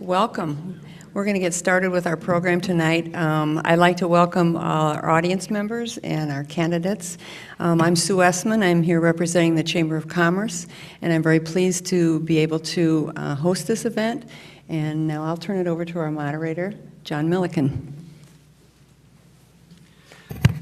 welcome. We're going to get started with our program tonight. I'd like to welcome our audience members and our candidates. I'm Sue Essman. I'm here representing the Chamber of Commerce, and I'm very pleased to be able to host this event. And now I'll turn it over to our moderator, John Milliken.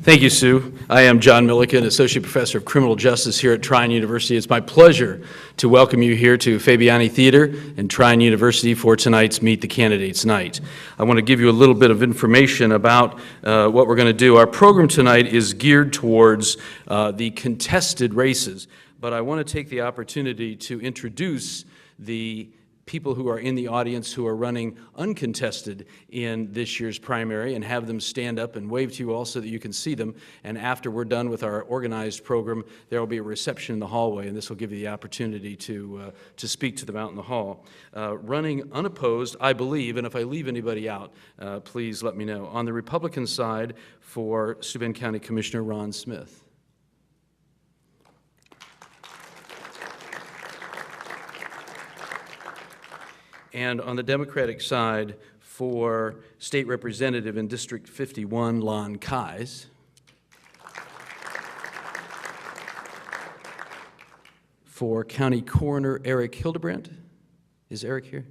Thank you, Sue. I am John Milliken, Associate Professor of Criminal Justice here at Trine University. It's my pleasure to welcome you here to Fabiani Theater and Trine University for tonight's Meet the Candidates Night. I want to give you a little bit of information about what we're going to do. Our program tonight is geared towards the contested races, but I want to take the opportunity to introduce the people who are in the audience who are running uncontested in this year's primary and have them stand up and wave to you all so that you can see them. And after we're done with our organized program, there will be a reception in the hallway, and this will give you the opportunity to speak to them out in the hall. Running unopposed, I believe, and if I leave anybody out, please let me know. On the Republican side, for Steuben County Commissioner Ron Smith. And on the Democratic side, for State Representative in District 51, Lon Keyes. For County Coroner Eric Hildebrandt. Is Eric here?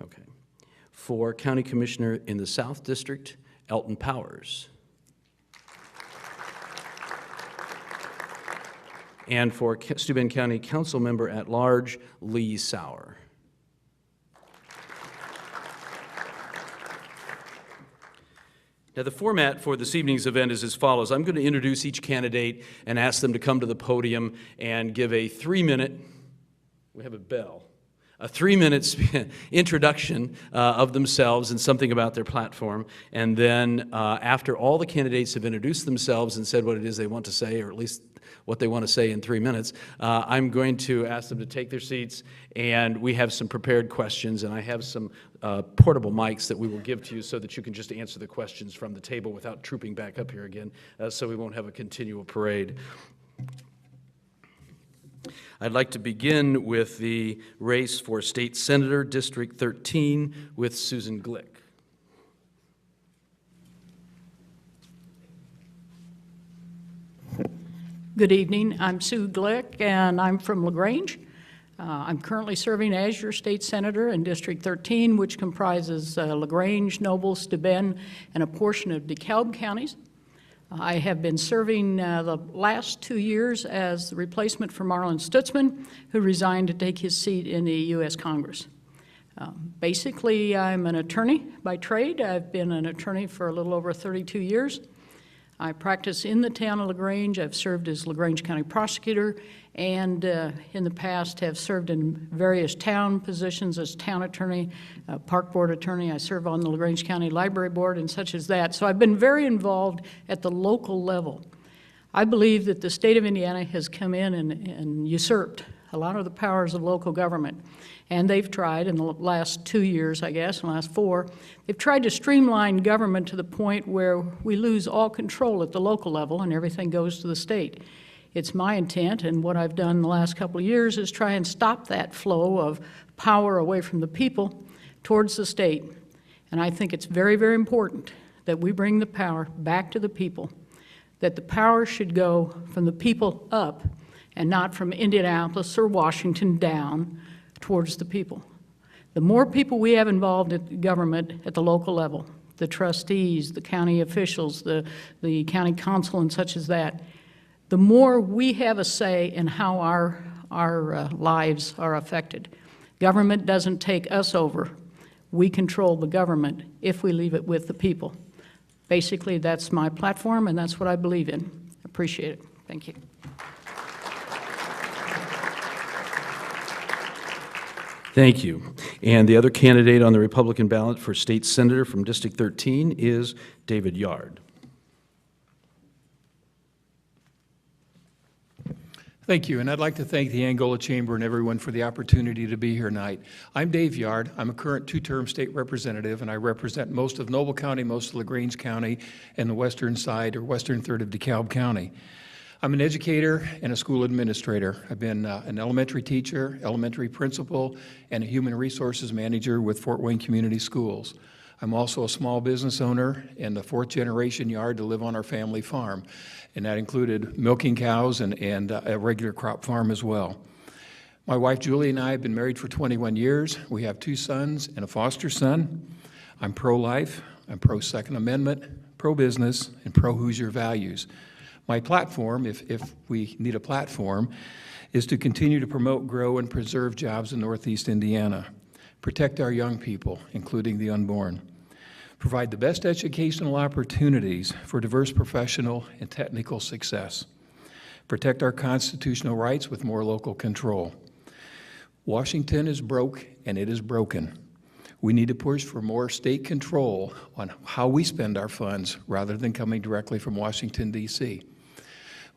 Okay. For County Commissioner in the South District, Elton Powers. And for Steuben County Council Member at Large, Lee Sauer. Now, the format for this evening's event is as follows. I'm going to introduce each candidate and ask them to come to the podium and give a 3-minute, we have a bell, a 3-minute introduction of themselves and something about their platform. And then after all the candidates have introduced themselves and said what it is they want to say, or at least what they want to say in 3 minutes, I'm going to ask them to take their seats, and we have some prepared questions, and I have some portable mics that we will give to you so that you can just answer the questions from the table without trooping back up here again, so we won't have a continual parade. I'd like to begin with the race for State Senator, District 13, with Susan Glick. Good evening. I'm Sue Glick, and I'm from LaGrange. I'm currently serving as your state senator in District 13, which comprises LaGrange, Noble, Steuben, and a portion of DeKalb counties. I have been serving the last 2 years as the replacement for Marlon Stutzman, who resigned to take his seat in the U.S. Congress. Basically, I'm an attorney by trade. I've been an attorney for a little over 32 years. I practice in the town of LaGrange. I've served as LaGrange County prosecutor, and in the past have served in various town positions as town attorney, park board attorney. I serve on the LaGrange County Library Board and such as that. So I've been very involved at the local level. I believe that the state of Indiana has come in and usurped a lot of the powers of local government. And they've tried in the last 2 years, I guess, and the last 4, they've tried to streamline government to the point where we lose all control at the local level and everything goes to the state. It's my intent, and what I've done the last couple of years is try and stop that flow of power away from the people towards the state. And I think it's very, very important that we bring the power back to the people, that the power should go from the people up and not from Indianapolis or Washington down towards the people. The more people we have involved in government at the local level, the trustees, the county officials, the county council and such as that, the more we have a say in how our lives are affected. Government doesn't take us over. We control the government if we leave it with the people. Basically, that's my platform, and that's what I believe in. Appreciate it. Thank you. Thank you. And the other candidate on the Republican ballot for state senator from District 13 is David Yard. Thank you, and I'd like to thank the Angola Chamber and everyone for the opportunity to be here tonight. I'm Dave Yard. I'm a current 2-term state representative, and I represent most of Noble County, most of LaGrange County, and the western side or western third of DeKalb County. I'm an educator and a school administrator. I've been an elementary teacher, elementary principal, and a human resources manager with Fort Wayne Community Schools. I'm also a small business owner and the fourth generation yard to live on our family farm, and that included milking cows and a regular crop farm as well. My wife Julie and I have been married for 21 years. We have 2 sons and a foster son. I'm pro-life, I'm pro-Second Amendment, pro-business, and pro-Hoosier values. My platform, if we need a platform, is to continue to promote, grow, and preserve jobs in Northeast Indiana, protect our young people, including the unborn, provide the best educational opportunities for diverse professional and technical success, protect our constitutional rights with more local control. Washington is broke, and it is broken. We need to push for more state control on how we spend our funds rather than coming directly from Washington, D.C.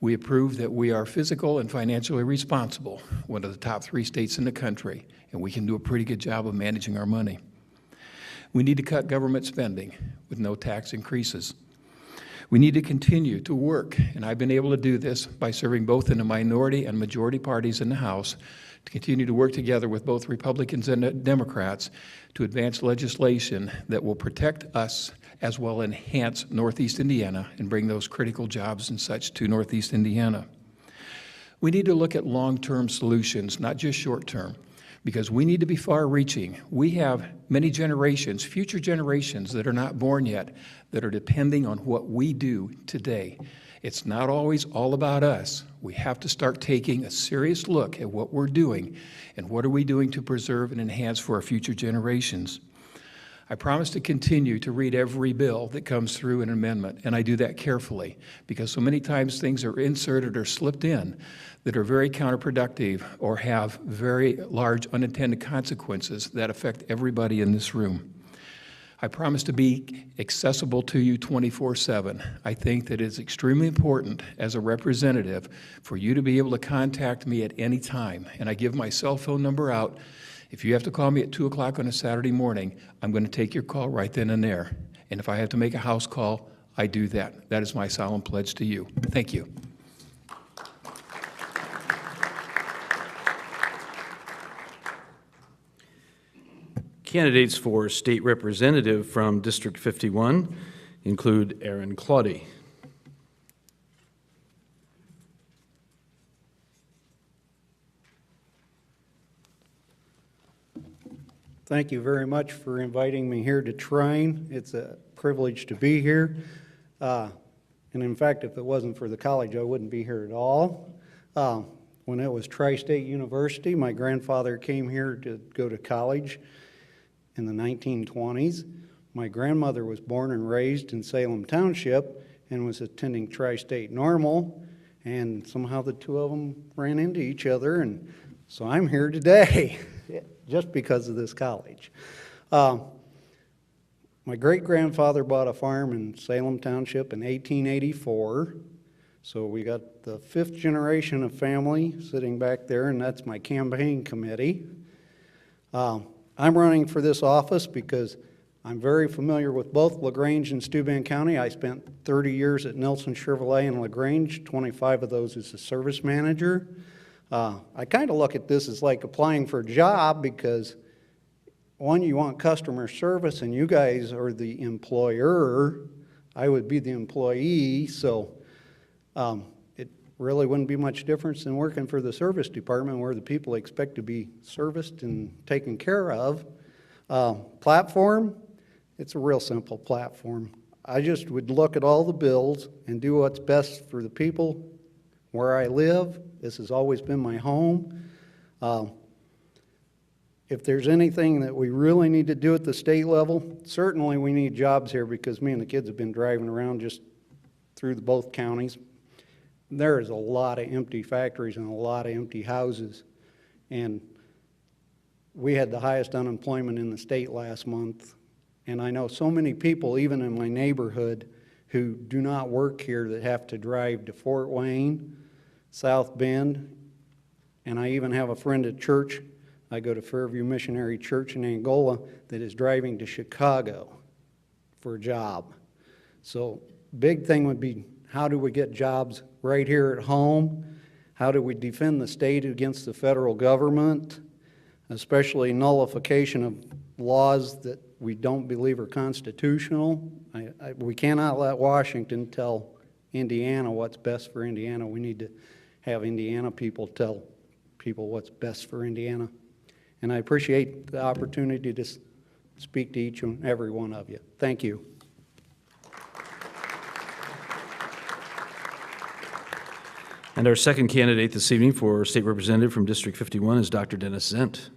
We approve that we are physical and financially responsible, one of the top 3 states in the country, and we can do a pretty good job of managing our money. We need to cut government spending with no tax increases. We need to continue to work, and I've been able to do this by serving both in the minority and majority parties in the House, to continue to work together with both Republicans and Democrats to advance legislation that will protect us as well as enhance Northeast Indiana and bring those critical jobs and such to Northeast Indiana. We need to look at long-term solutions, not just short-term, because we need to be far-reaching. We have many generations, future generations that are not born yet, that are depending on what we do today. It's not always all about us. We have to start taking a serious look at what we're doing and what are we doing to preserve and enhance for our future generations. I promise to continue to read every bill that comes through an amendment, and I do that carefully because so many times things are inserted or slipped in that are very counterproductive or have very large unintended consequences that affect everybody in this room. I promise to be accessible to you 24/7. I think that it's extremely important as a representative for you to be able to contact me at any time, and I give my cell phone number out. If you have to call me at 2 o'clock on a Saturday morning, I'm going to take your call right then and there. And if I have to make a house call, I do that. That is my solemn pledge to you. Thank you. Candidates for state representative from District 51 include Aaron Claudy. Thank you very much for inviting me here to Trine. It's a privilege to be here. And in fact, if it wasn't for the college, I wouldn't be here at all. When it was Tri-State University, my grandfather came here to go to college in the 1920s. My grandmother was born and raised in Salem Township and was attending Tri-State Normal, and somehow the two of them ran into each other, and so I'm here today. Just because of this college. My great-grandfather bought a farm in Salem Township in 1884, so we got the 5th generation of family sitting back there, and that's my campaign committee. I'm running for this office because I'm very familiar with both LaGrange and Steuben County. I spent 30 years at Nelson Chevrolet in LaGrange, 25 of those as a service manager. I kind of look at this as like applying for a job because, one, you want customer service and you guys are the employer. I would be the employee, so it really wouldn't be much difference than working for the service department where the people expect to be serviced and taken care of. Platform, it's a real simple platform. I just would look at all the bills and do what's best for the people where I live. This has always been my home. If there's anything that we really need to do at the state level, certainly we need jobs here because me and the kids have been driving around just through both counties. There is a lot of empty factories and a lot of empty houses. And we had the highest unemployment in the state last month. And I know so many people, even in my neighborhood, who do not work here that have to drive to Fort Wayne, South Bend, and I even have a friend at church. I go to Fairview Missionary Church in Angola that is driving to Chicago for a job. So big thing would be how do we get jobs right here at home? How do we defend the state against the federal government, especially nullification of laws that we don't believe are constitutional? We cannot let Washington tell Indiana what's best for Indiana. We need to have Indiana people tell people what's best for Indiana. And I appreciate the opportunity to speak to each and every one of you. Thank you. And our second candidate this evening for State Representative from District 51 is Dr. Dennis Zent.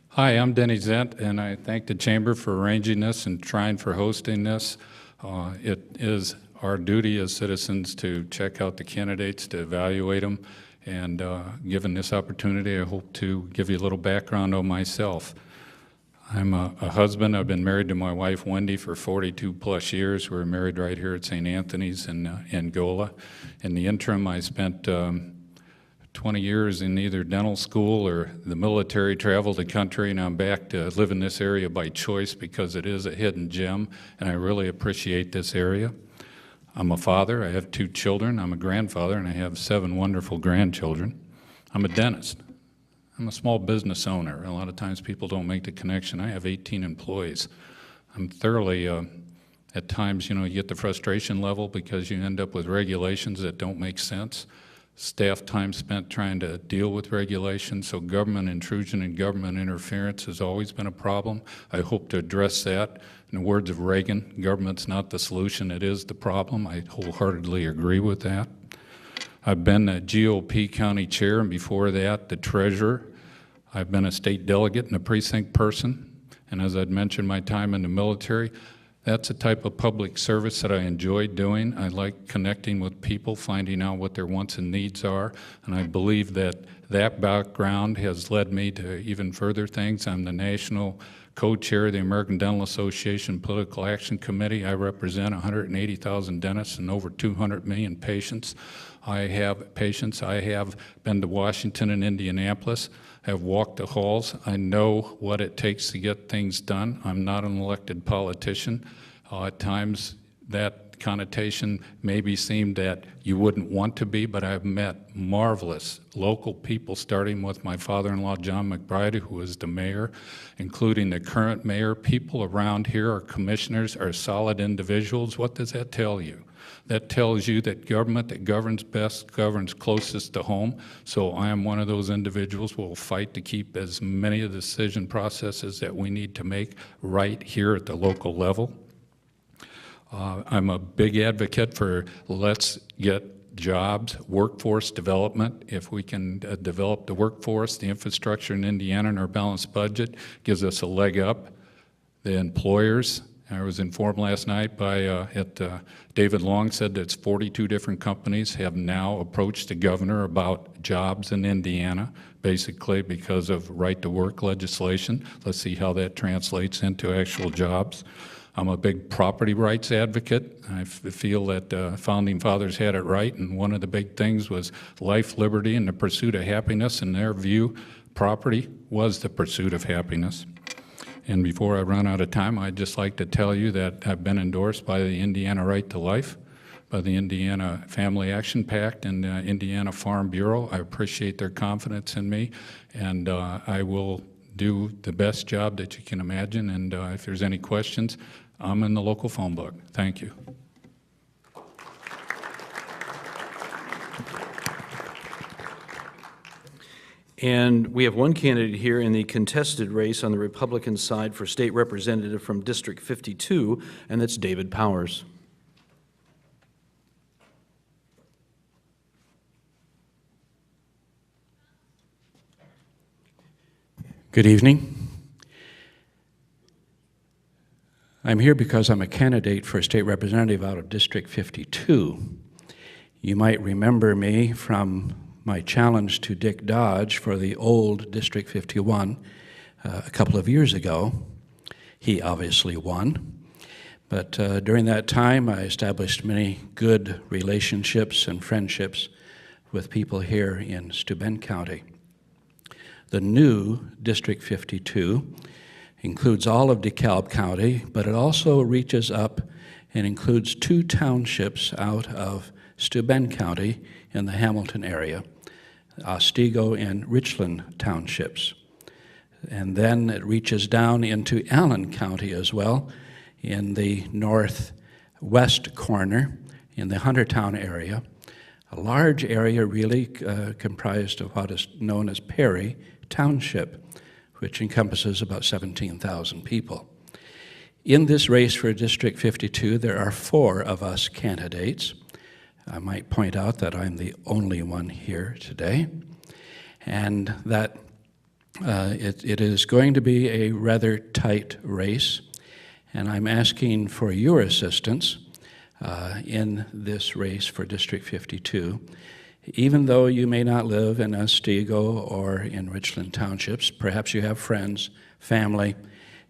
Hi, I'm Denny Zent, and I thank the Chamber for arranging this and trying for hosting this. It is our duty as citizens to check out the candidates, to evaluate them, and given this opportunity, I hope to give you a little background on myself. I'm a husband. I've been married to my wife, Wendy, for 42 plus years. We're married right here at St. Anthony's in Angola. In the interim, I spent 20 years in either dental school or the military, traveled the country, and I'm back to live in this area by choice because it is a hidden gem, and I really appreciate this area. I'm a father. I have 2 children. I'm a grandfather, and I have 7 wonderful grandchildren. I'm a dentist. I'm a small business owner. A lot of times people don't make the connection. I have 18 employees. I'm thoroughly, at times, you get the frustration level because you end up with regulations that don't make sense. Staff time spent trying to deal with regulations, so government intrusion and government interference has always been a problem. I hope to address that. In the words of Reagan, government's not the solution, it is the problem. I wholeheartedly agree with that. I've been a GOP county chair, and before that, the treasurer. I've been a state delegate and a precinct person, and as I'd mentioned, my time in the military, that's a type of public service that I enjoy doing. I like connecting with people, finding out what their wants and needs are, and I believe that that background has led me to even further things. I'm the national co-chair of the American Dental Association Political Action Committee. I represent 180,000 dentists and over 200 million patients. I have been to Washington and Indianapolis. I have walked the halls. I know what it takes to get things done. I'm not an elected politician. At times, that connotation maybe seemed that you wouldn't want to be, but I've met marvelous local people, starting with my father-in-law, John McBride, who is the mayor, including the current mayor. People around here, our commissioners, are solid individuals. What does that tell you? That tells you that government that governs best governs closest to home. So I am one of those individuals who will fight to keep as many of the decision processes that we need to make right here at the local level. I'm a big advocate for let's get jobs, workforce development. If we can develop the workforce, the infrastructure in Indiana, and our balanced budget gives us a leg up. The employers, I was informed last night by David Long said that 42 different companies have now approached the governor about jobs in Indiana, basically because of right-to-work legislation. Let's see how that translates into actual jobs. I'm a big property rights advocate. I feel that founding fathers had it right, and one of the big things was life, liberty, and the pursuit of happiness. In their view, property was the pursuit of happiness. And before I run out of time, I'd just like to tell you that I've been endorsed by the Indiana Right to Life, by the Indiana Family Action Pact, and the Indiana Farm Bureau. I appreciate their confidence in me, and I will do the best job that you can imagine. And if there's any questions, I'm in the local phone book. Thank you. And we have one candidate here in the contested race on the Republican side for state representative from District 52, and that's David Powers. Good evening. I'm here because I'm a candidate for a state representative out of District 52. You might remember me from my challenge to Dick Dodge for the old District 51 a couple of years ago. He obviously won, but during that time I established many good relationships and friendships with people here in Steuben County. The new District 52 includes all of DeKalb County, but it also reaches up and includes 2 townships out of Steuben County in the Hamilton area, Otsego and Richland townships. And then it reaches down into Allen County as well in the northwest corner in the Huntertown area, a large area really comprised of what is known as Perry Township, which encompasses about 17,000 people. In this race for District 52, there are 4 of us candidates. I might point out that I'm the only one here today, and that it is going to be a rather tight race, and I'm asking for your assistance in this race for District 52. Even though you may not live in Otsego or in Richland Townships, perhaps you have friends, family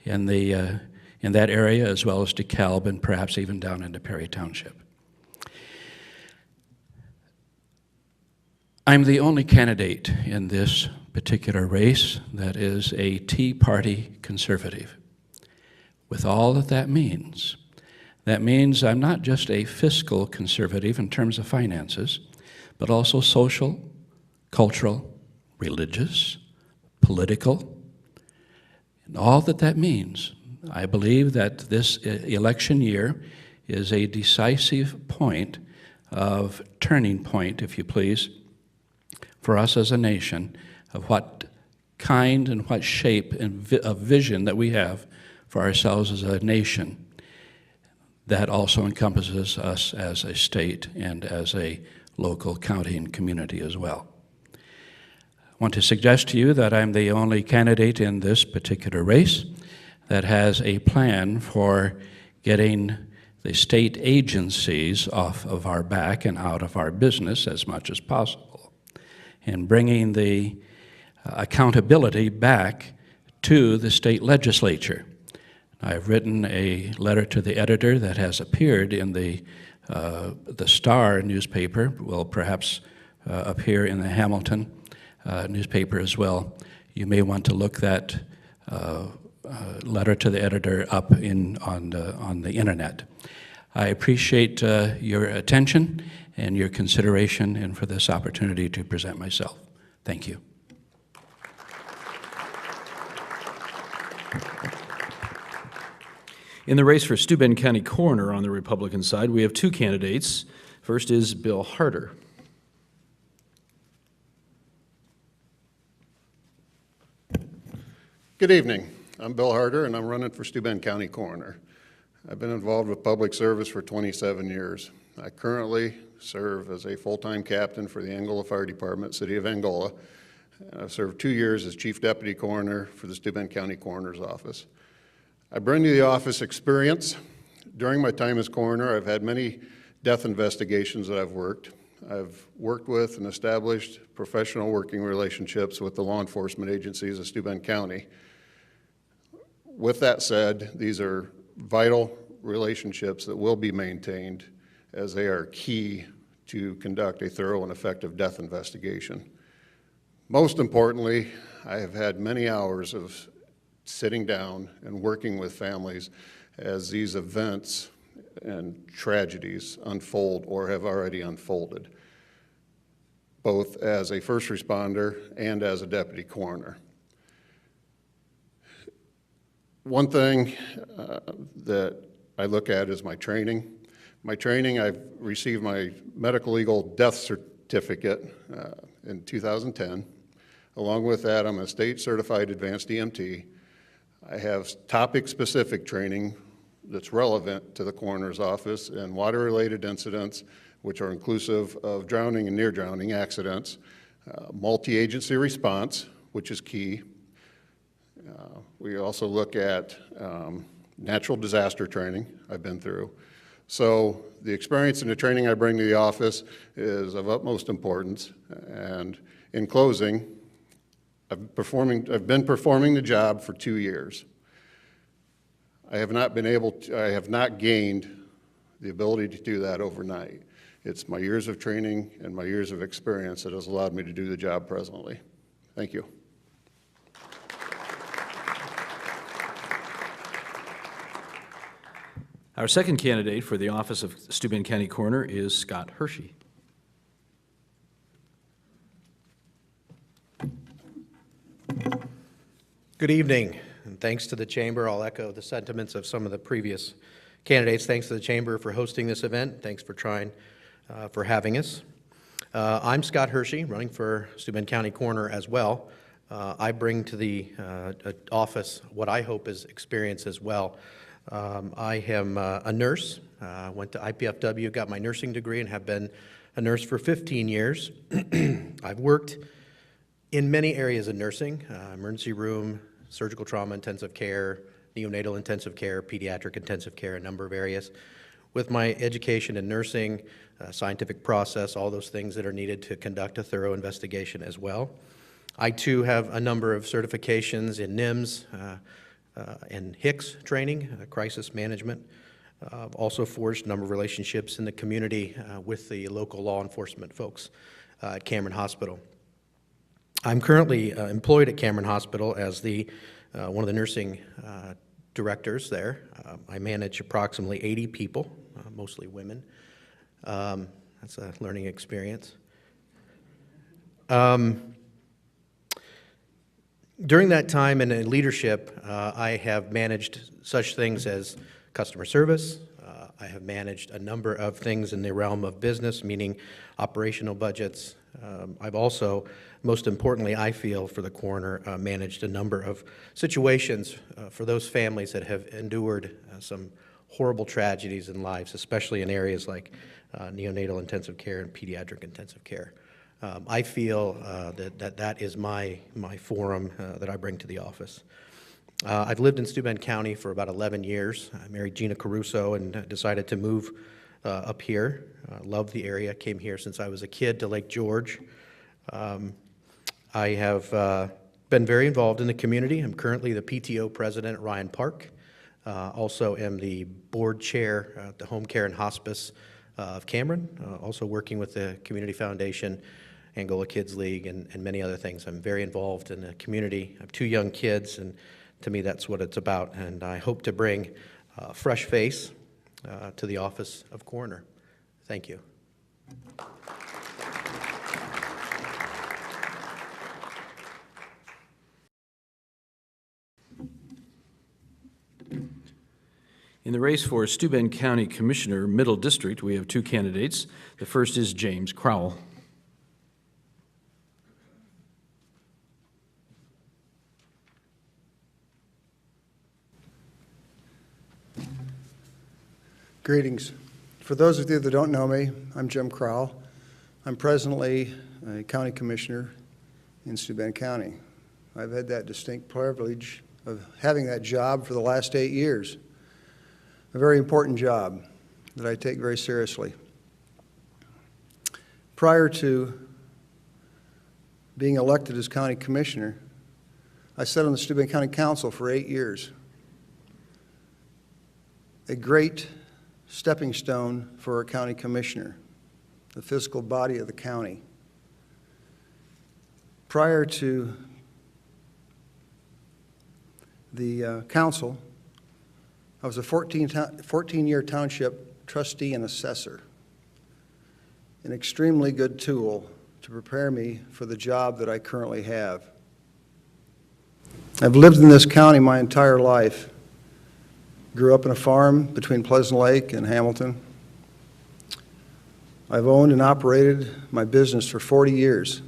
in that area, as well as DeKalb and perhaps even down into Perry Township. I'm the only candidate in this particular race that is a Tea Party conservative, with all that that means. That means I'm not just a fiscal conservative in terms of finances, but also social, cultural, religious, political, and all that that means. I believe that this election year is a decisive point of turning point, if you please, for us as a nation, of what kind and what shape and of vision that we have for ourselves as a nation. That also encompasses us as a state and as a local county and community as well. I want to suggest to you that I'm the only candidate in this particular race that has a plan for getting the state agencies off of our back and out of our business as much as possible, and bringing the accountability back to the state legislature. I've written a letter to the editor that has appeared in the Star newspaper, will perhaps appear in the Hamilton newspaper as well. You may want to look that letter to the editor up on the internet. I appreciate your attention and your consideration and for this opportunity to present myself. Thank you. In the race for Steuben County Coroner on the Republican side, we have 2 candidates. First is Bill Harder. Good evening. I'm Bill Harder, and I'm running for Steuben County Coroner. I've been involved with public service for 27 years. I currently serve as a full-time captain for the Angola Fire Department, City of Angola. I've served 2 years as Chief Deputy Coroner for the Steuben County Coroner's Office. I bring to the office experience. During my time as coroner, I've had many death investigations that I've worked. I've worked with and established professional working relationships with the law enforcement agencies of Steuben County. With that said, these are vital relationships that will be maintained as they are key to conduct a thorough and effective death investigation. Most importantly, I have had many hours of sitting down and working with families as these events and tragedies unfold or have already unfolded, both as a first responder and as a deputy coroner. One thing that I look at is my training. My training, I've received my medical legal death certificate in 2010. Along with that, I'm a state certified advanced EMT. I have topic-specific training that's relevant to the coroner's office in water-related incidents, which are inclusive of drowning and near-drowning accidents, multi-agency response, which is key. We also look at natural disaster training I've been through. So the experience and the training I bring to the office is of utmost importance. And in closing, I've been performing the job for 2 years. I have not gained the ability to do that overnight. It's my years of training and my years of experience that has allowed me to do the job presently. Thank you. Our second candidate for the office of Steuben County Coroner is Scott Hershey. Good evening, and thanks to the Chamber. I'll echo the sentiments of some of the previous candidates. Thanks to the Chamber for hosting this event. Thanks for trying for having us. I'm Scott Hershey, running for Steuben County Coroner as well. I bring to the office what I hope is experience as well. I am a nurse, went to IPFW, got my nursing degree, and have been a nurse for 15 years. I've worked in many areas of nursing, emergency room, surgical trauma intensive care, neonatal intensive care, pediatric intensive care, a number of areas. With my education in nursing, scientific process, all those things that are needed to conduct a thorough investigation as well. I too have a number of certifications in NIMS and HICS training, crisis management. I've also forged a number of relationships in the community with the local law enforcement folks at Cameron Hospital. I'm currently employed at Cameron Hospital as the one of the nursing directors there. I manage approximately 80 people, mostly women. That's a learning experience. During that time in leadership, I have managed such things as customer service. I have managed a number of things in the realm of business, meaning operational budgets. I've also, most importantly, I feel, for the coroner, managed a number of situations for those families that have endured some horrible tragedies in lives, especially in areas like neonatal intensive care and pediatric intensive care. I feel that is my forum that I bring to the office. I've lived in Steuben County for about 11 years. I married Gina Caruso and decided to move up here. Love the area, came here since I was a kid to Lake George. I have been very involved in the community. I'm currently the PTO president at Ryan Park. Also am the board chair at the Home Care and Hospice of Cameron, also working with the Community Foundation, Angola Kids League, and many other things. I'm very involved in the community. I have 2 young kids, and to me that's what it's about. And I hope to bring a fresh face to the office of coroner. Thank you. In the race for Steuben County Commissioner, Middle District, we have 2 candidates. The first is James Crowell. Greetings. For those of you that don't know me, I'm Jim Crowell. I'm presently a county commissioner in Steuben County. I've had that distinct privilege of having that job for the last 8 years. A very important job that I take very seriously. Prior to being elected as county commissioner, I sat on the Steuben County Council for 8 years. A great stepping stone for a county commissioner, the fiscal body of the county. Prior to the council, I was a 14-year township trustee and assessor, an extremely good tool to prepare me for the job that I currently have. I've lived in this county my entire life. Grew up on a farm between Pleasant Lake and Hamilton. I've owned and operated my business for 40 years.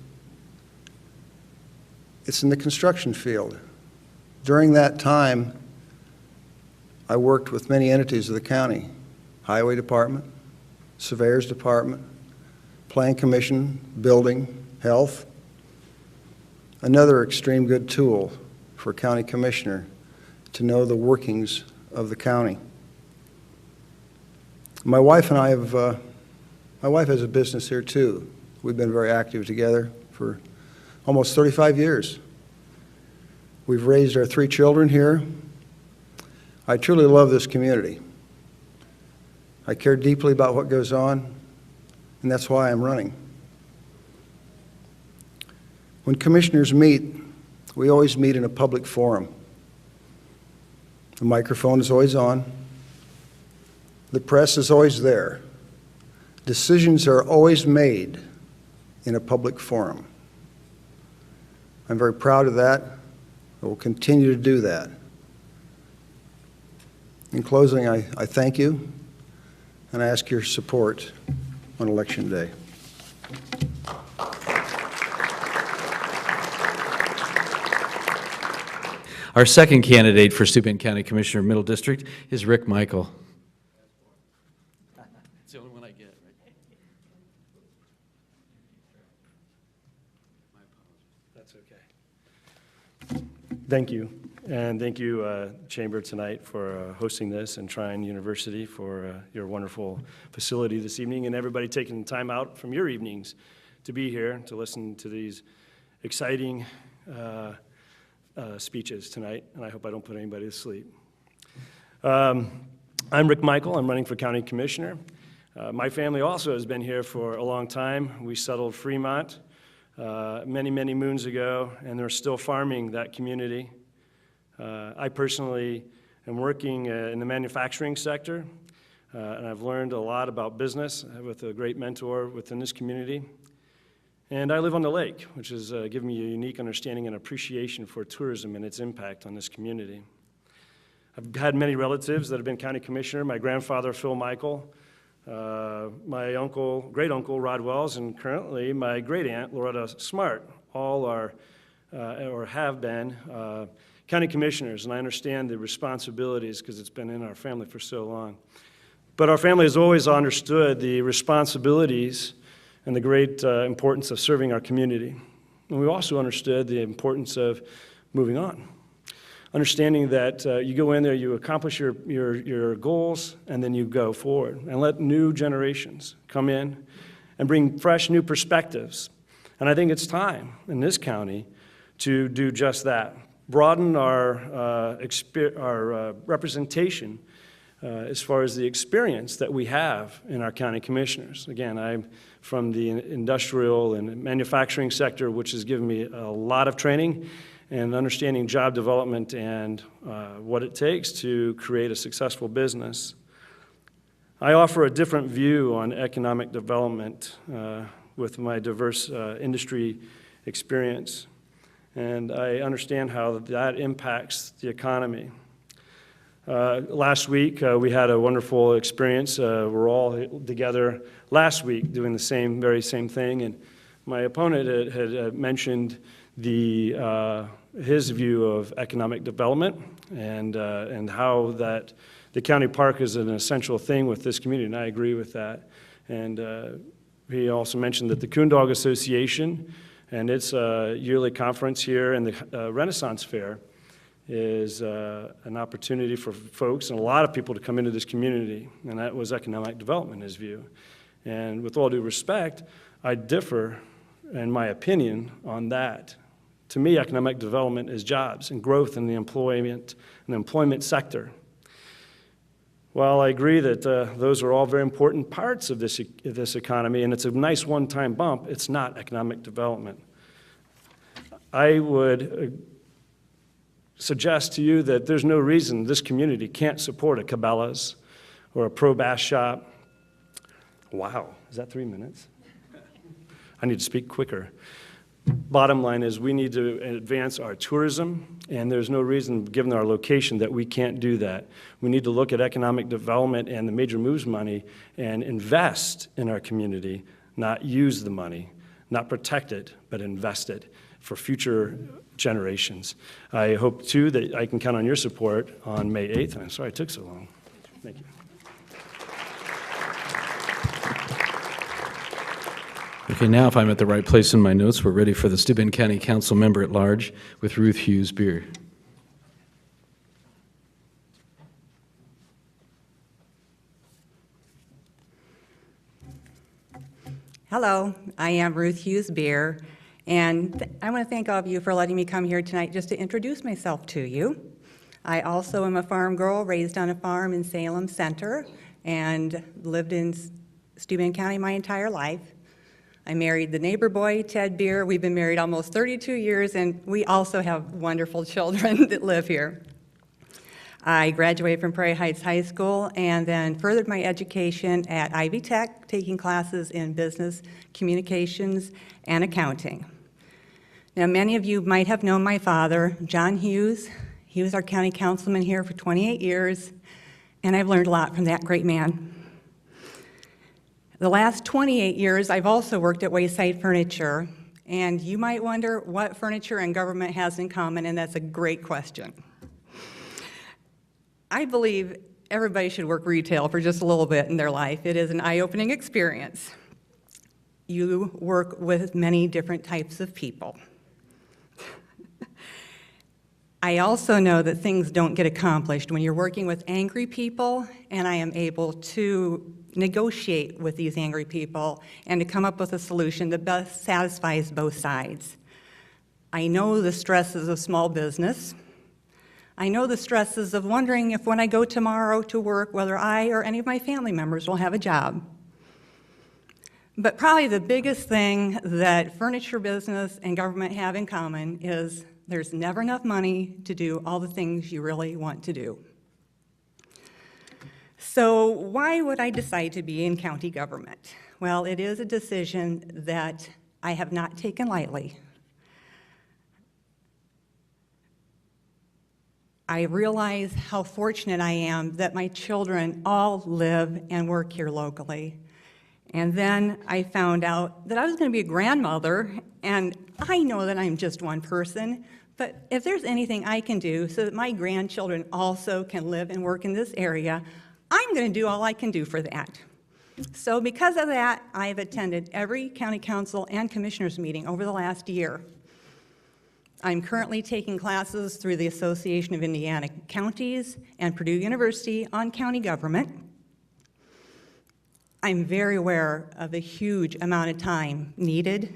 It's in the construction field. During that time, I worked with many entities of the county: Highway Department, Surveyor's Department, Plan Commission, Building, Health. Another extreme good tool for a county commissioner to know the workings of the county. My wife and I have, my wife has a business here too. We've been very active together for almost 35 years. We've raised our 3 children here. I truly love this community. I care deeply about what goes on, and that's why I'm running. When commissioners meet, we always meet in a public forum. The microphone is always on. The press is always there. Decisions are always made in a public forum. I'm very proud of that. I will continue to do that. In closing, I thank you, and I ask your support on Election Day. Our second candidate for Steuben County Commissioner, Middle District, is Rick Michael. It's the only one I get, right? That's okay. Thank you. And thank you, Chamber, tonight for hosting this, and Trine University for your wonderful facility this evening, and everybody taking time out from your evenings to be here to listen to these exciting speeches tonight, and I hope I don't put anybody to sleep. I'm Rick Michael. I'm running for County Commissioner. My family also has been here for a long time. We settled Fremont many, many moons ago, and they're still farming that community. I personally am working in the manufacturing sector, and I've learned a lot about business with a great mentor within this community. And I live on the lake, which has given me a unique understanding and appreciation for tourism and its impact on this community. I've had many relatives that have been county commissioner. My grandfather, Phil Michael, my uncle, great-uncle, Rod Wells, and currently my great-aunt, Loretta Smart, all are or have been county commissioners, and I understand the responsibilities because it's been in our family for so long. But our family has always understood the responsibilities and the great importance of serving our community. And we also understood the importance of moving on. Understanding that you go in there, you accomplish your goals, and then you go forward and let new generations come in and bring fresh new perspectives. And I think it's time in this county to do just that. Broaden our representation as far as the experience that we have in our county commissioners. Again, I'm from the industrial and manufacturing sector, which has given me a lot of training and understanding job development and what it takes to create a successful business. I offer a different view on economic development with my diverse industry experience, and I understand how that impacts the economy. Last week, we had a wonderful experience. We're all together last week doing the very same thing, and my opponent had mentioned his view of economic development and how that the county park is an essential thing with this community, and I agree with that. And he also mentioned that the Coondog Association and its yearly conference here and the Renaissance Fair is an opportunity for folks and a lot of people to come into this community, and that was economic development in his view. And with all due respect, I differ in my opinion on that. To me, economic development is jobs and growth in the employment sector. While I agree that those are all very important parts of this economy, and it's a nice one-time bump, it's not economic development. I would suggest to you that there's no reason this community can't support a Cabela's or a Pro Bass Shop. Wow, is that 3 minutes? I need to speak quicker. Bottom line is we need to advance our tourism, and there's no reason, given our location, that we can't do that. We need to look at economic development and the Major Moves money and invest in our community, not use the money, not protect it, but invest it for future generations. I hope, too, that I can count on your support on May 8th, and I'm sorry it took so long. Thank you. Okay, now if I'm at the right place in my notes, we're ready for the Steuben County Council Member at Large with Ruth Hughes Beer. Hello, I am Ruth Hughes Beer, and I want to thank all of you for letting me come here tonight just to introduce myself to you. I also am a farm girl, raised on a farm in Salem Center, and lived in Steuben County my entire life. I married the neighbor boy, Ted Beer. We've been married almost 32 years, and we also have wonderful children that live here. I graduated from Prairie Heights High School and then furthered my education at Ivy Tech, taking classes in business, communications, and accounting. Now, many of you might have known my father, John Hughes. He was our county councilman here for 28 years, and I've learned a lot from that great man. The last 28 years, I've also worked at Wayside Furniture, and you might wonder what furniture and government has in common, and that's a great question. I believe everybody should work retail for just a little bit in their life. It is an eye-opening experience. You work with many different types of people. I also know that things don't get accomplished when you're working with angry people, and I am able to negotiate with these angry people and to come up with a solution that best satisfies both sides. I know the stresses of small business. I know the stresses of wondering if when I go tomorrow to work, whether I or any of my family members will have a job. But probably the biggest thing that furniture business and government have in common is there's never enough money to do all the things you really want to do. So why would I decide to be in county government? Well, it is a decision that I have not taken lightly. I realize how fortunate I am that my children all live and work here locally. And then I found out that I was going to be a grandmother, and I know that I'm just one person, but if there's anything I can do so that my grandchildren also can live and work in this area, I'm going to do all I can do for that. So because of that, I've attended every county council and commissioners meeting over the last year. I'm currently taking classes through the Association of Indiana Counties and Purdue University on county government. I'm very aware of the huge amount of time needed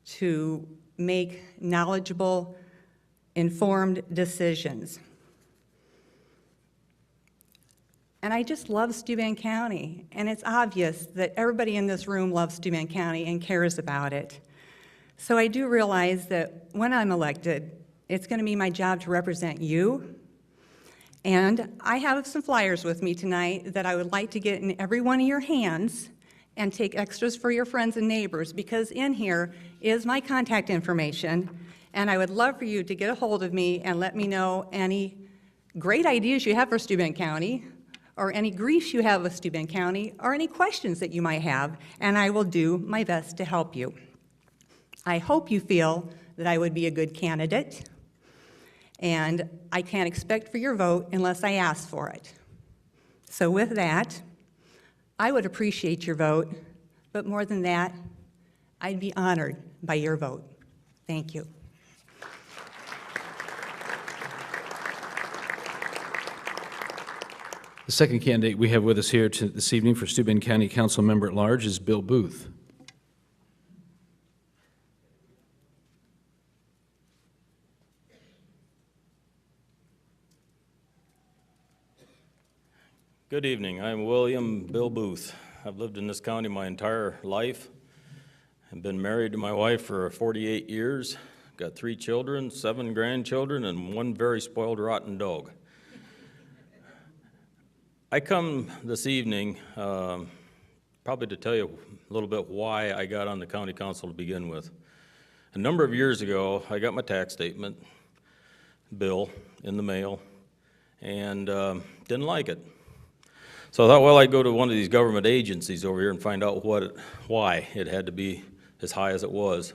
to make knowledgeable, informed decisions. And I just love Steuben County, and it's obvious that everybody in this room loves Steuben County and cares about it. So I do realize that when I'm elected, it's going to be my job to represent you. And I have some flyers with me tonight that I would like to get in every one of your hands and take extras for your friends and neighbors, because in here is my contact information, and I would love for you to get a hold of me and let me know any great ideas you have for Steuben County, or any griefs you have with Steuben County, or any questions that you might have, and I will do my best to help you. I hope you feel that I would be a good candidate, and I can't expect for your vote unless I ask for it. So with that, I would appreciate your vote, but more than that, I'd be honored by your vote. Thank you. The second candidate we have with us here this evening for Steuben County Council Member at Large is Bill Booth. Good evening. I'm William Bill Booth. I've lived in this county my entire life. I've been married to my wife for 48 years. Got 3 children, 7 grandchildren, and 1 very spoiled, rotten dog. I come this evening probably to tell you a little bit why I got on the county council to begin with. A number of years ago, I got my tax statement bill in the mail and didn't like it. So I thought, well, I'd go to one of these government agencies over here and find out why it had to be as high as it was.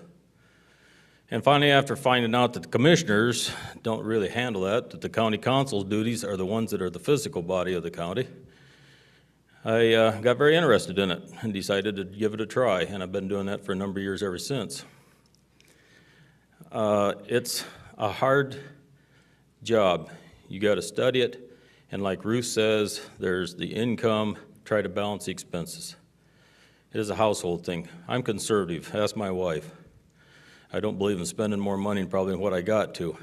And finally, after finding out that the commissioners don't really handle that the county council's duties are the ones that are the physical body of the county, I got very interested in it and decided to give it a try, and I've been doing that for a number of years ever since. It's a hard job. You got to study it. And like Ruth says, there's the income, try to balance the expenses. It is a household thing. I'm conservative, ask my wife. I don't believe in spending more money probably than what I got to.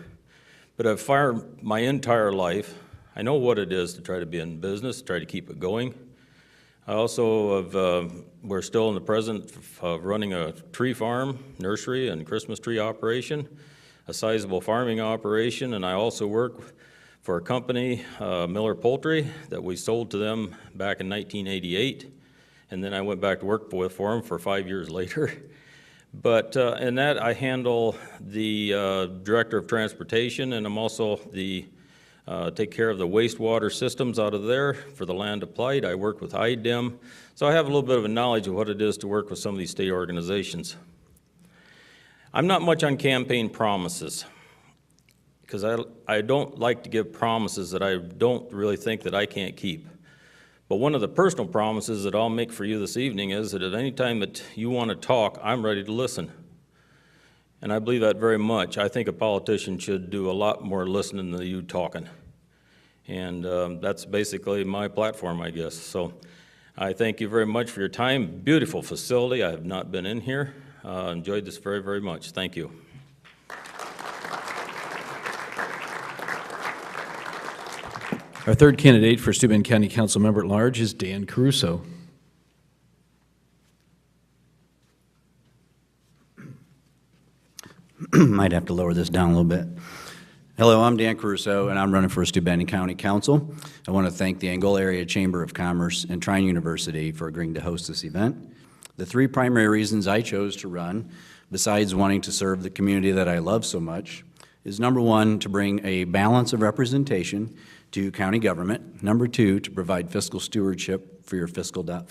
But I've fired my entire life. I know what it is to try to be in business, try to keep it going. I also we're still in the present of running a tree farm, nursery, and Christmas tree operation, a sizable farming operation, and I also work for a company, Miller Poultry, that we sold to them back in 1988. And then I went back to work for them for 5 years later. But in that, I handle the Director of Transportation, and I'm also the take care of the wastewater systems out of there for the land applied. I work with IDEM, so I have a little bit of a knowledge of what it is to work with some of these state organizations. I'm not much on campaign promises, because I don't like to give promises that I don't really think that I can't keep. But one of the personal promises that I'll make for you this evening is that at any time that you want to talk, I'm ready to listen. And I believe that very much. I think a politician should do a lot more listening than you talking. And that's basically my platform, I guess. So I thank you very much for your time. Beautiful facility. I have not been in here. Enjoyed this very, very much. Thank you. Our third candidate for Steuben County Council Member at Large is Dan Caruso. Might have to lower this down a little bit. Hello, I'm Dan Caruso, and I'm running for Steuben County Council. I want to thank the Angola Area Chamber of Commerce and Trine University for agreeing to host this event. The three primary reasons I chose to run, besides wanting to serve the community that I love so much, is number one, to bring a balance of representation to county government. Number two, to provide fiscal stewardship for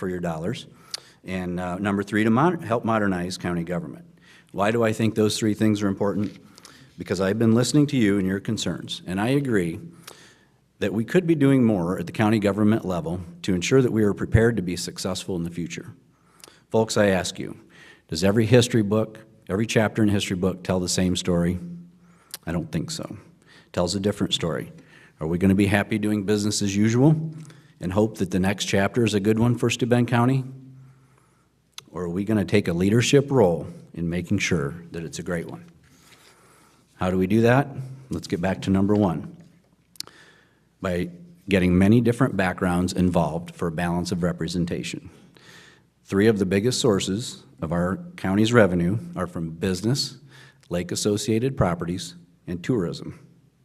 your dollars. And number three, to help modernize county government. Why do I think those three things are important? Because I've been listening to you and your concerns, and I agree that we could be doing more at the county government level to ensure that we are prepared to be successful in the future. Folks, I ask you, does every history book, every chapter in a history book tell the same story? I don't think so. It tells a different story. Are we going to be happy doing business as usual and hope that the next chapter is a good one for Steuben County? Or are we going to take a leadership role in making sure that it's a great one? How do we do that? Let's get back to number one. By getting many different backgrounds involved for a balance of representation. Three of the biggest sources of our county's revenue are from business, lake-associated properties, and tourism.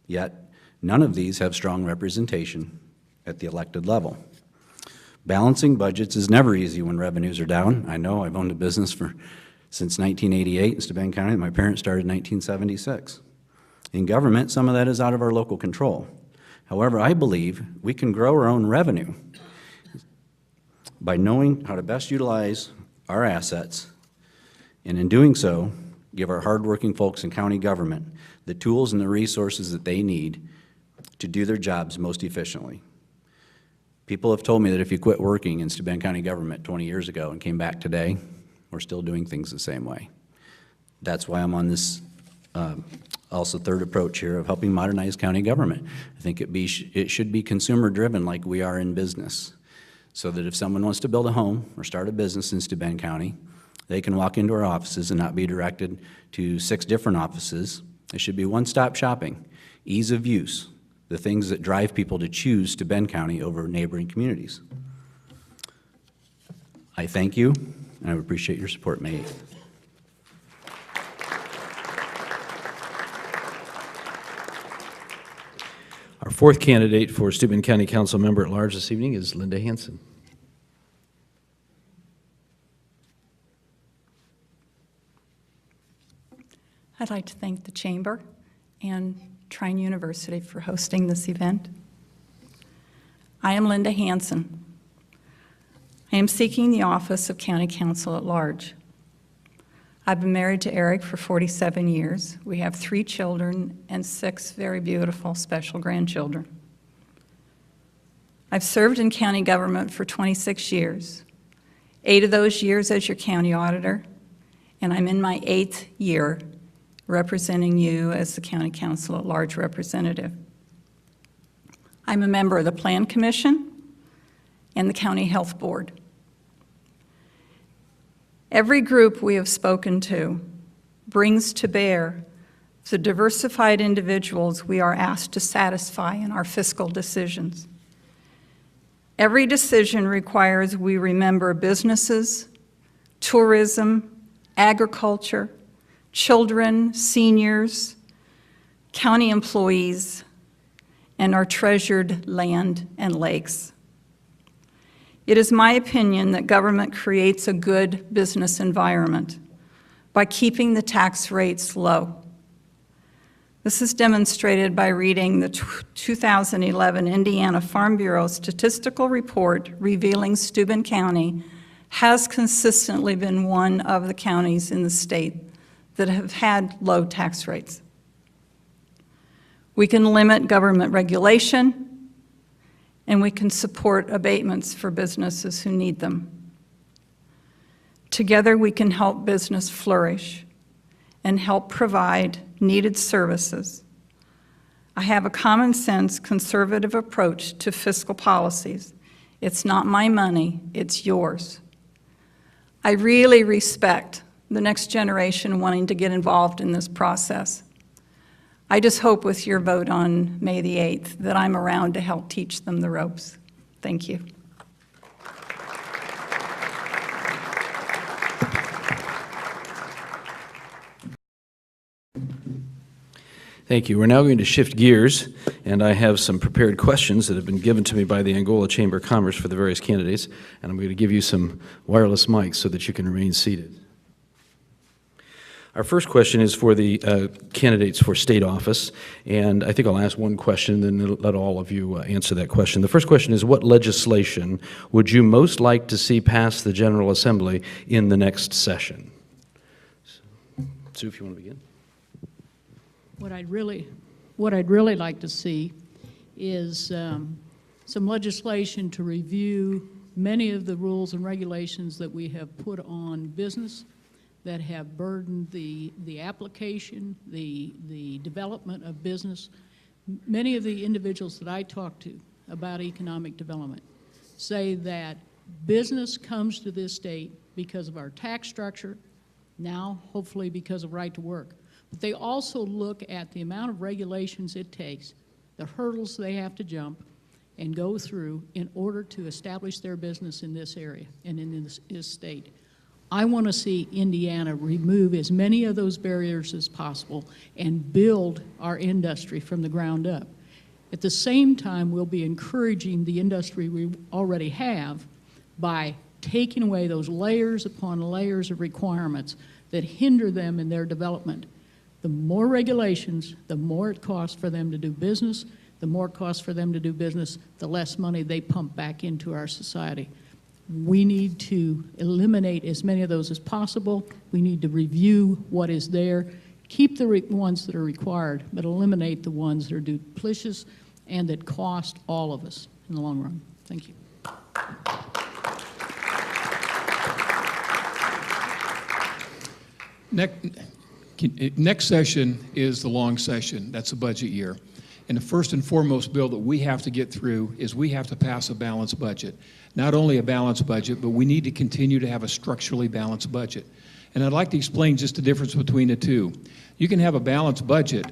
Yet, none of these have strong representation at the elected level. Balancing budgets is never easy when revenues are down. I know I've owned a business since 1988 in Steuben County. My parents started in 1976. In government, some of that is out of our local control. However, I believe we can grow our own revenue by knowing how to best utilize our assets, and in doing so, give our hardworking folks in county government the tools and the resources that they need to do their jobs most efficiently. People have told me that if you quit working in Steuben County government 20 years ago and came back today, we're still doing things the same way. That's why I'm on this also third approach here of helping modernize county government. I think it should be consumer-driven like we are in business, so that if someone wants to build a home or start a business in Steuben County, they can walk into our offices and not be directed to 6 different offices. It should be one-stop shopping, ease of use, the things that drive people to choose Steuben County over neighboring communities. I thank you, and I would appreciate your support May 8th. Our fourth candidate for Steuben County Council Member at Large this evening is Linda Hansen. I'd like to thank the Chamber and Trine University for hosting this event. I am Linda Hansen. I am seeking the office of County Council at Large. I've been married to Eric for 47 years. We have 3 children and 6 very beautiful special grandchildren. I've served in county government for 26 years, 8 of those years as your county auditor, and I'm in my 8th year representing you as the County Council at Large representative. I'm a member of the Plan Commission and the County Health Board. Every group we have spoken to brings to bear the diversified individuals we are asked to satisfy in our fiscal decisions. Every decision requires we remember businesses, tourism, agriculture, children, seniors, county employees, and our treasured land and lakes. It is my opinion that government creates a good business environment by keeping the tax rates low. This is demonstrated by reading the 2011 Indiana Farm Bureau statistical report revealing Steuben County has consistently been one of the counties in the state that have had low tax rates. We can limit government regulation, and we can support abatements for businesses who need them. Together, we can help business flourish and help provide needed services. I have a common sense, conservative approach to fiscal policies. It's not my money, it's yours. I really respect the next generation wanting to get involved in this process. I just hope with your vote on May the 8th that I'm around to help teach them the ropes. Thank you. Thank you. We're now going to shift gears, and I have some prepared questions that have been given to me by the Angola Chamber of Commerce for the various candidates, and I'm going to give you some wireless mics so that you can remain seated. Our first question is for the candidates for state office, and I think I'll ask one question and then let all of you answer that question. The first question is, what legislation would you most like to see pass the General Assembly in the next session? Sue, if you want to begin. What I'd really like to see is some legislation to review many of the rules and regulations that we have put on business that have burdened the application, the development of business. Many of the individuals that I talk to about economic development say that business comes to this state because of our tax structure, now hopefully because of right to work. But they also look at the amount of regulations it takes, the hurdles they have to jump and go through in order to establish their business in this area and in this state. I want to see Indiana remove as many of those barriers as possible and build our industry from the ground up. At the same time, we'll be encouraging the industry we already have by taking away those layers upon layers of requirements that hinder them in their development. The more regulations, the more it costs for them to do business. The more it costs for them to do business, the less money they pump back into our society. We need to eliminate as many of those as possible. We need to review what is there, keep the ones that are required, but eliminate the ones that are duplicitous and that cost all of us in the long run. Thank you. Next session is the long session. That's a budget year. And the first and foremost bill that we have to get through is we have to pass a balanced budget. Not only a balanced budget, but we need to continue to have a structurally balanced budget. And I'd like to explain just the difference between the two. You can have a balanced budget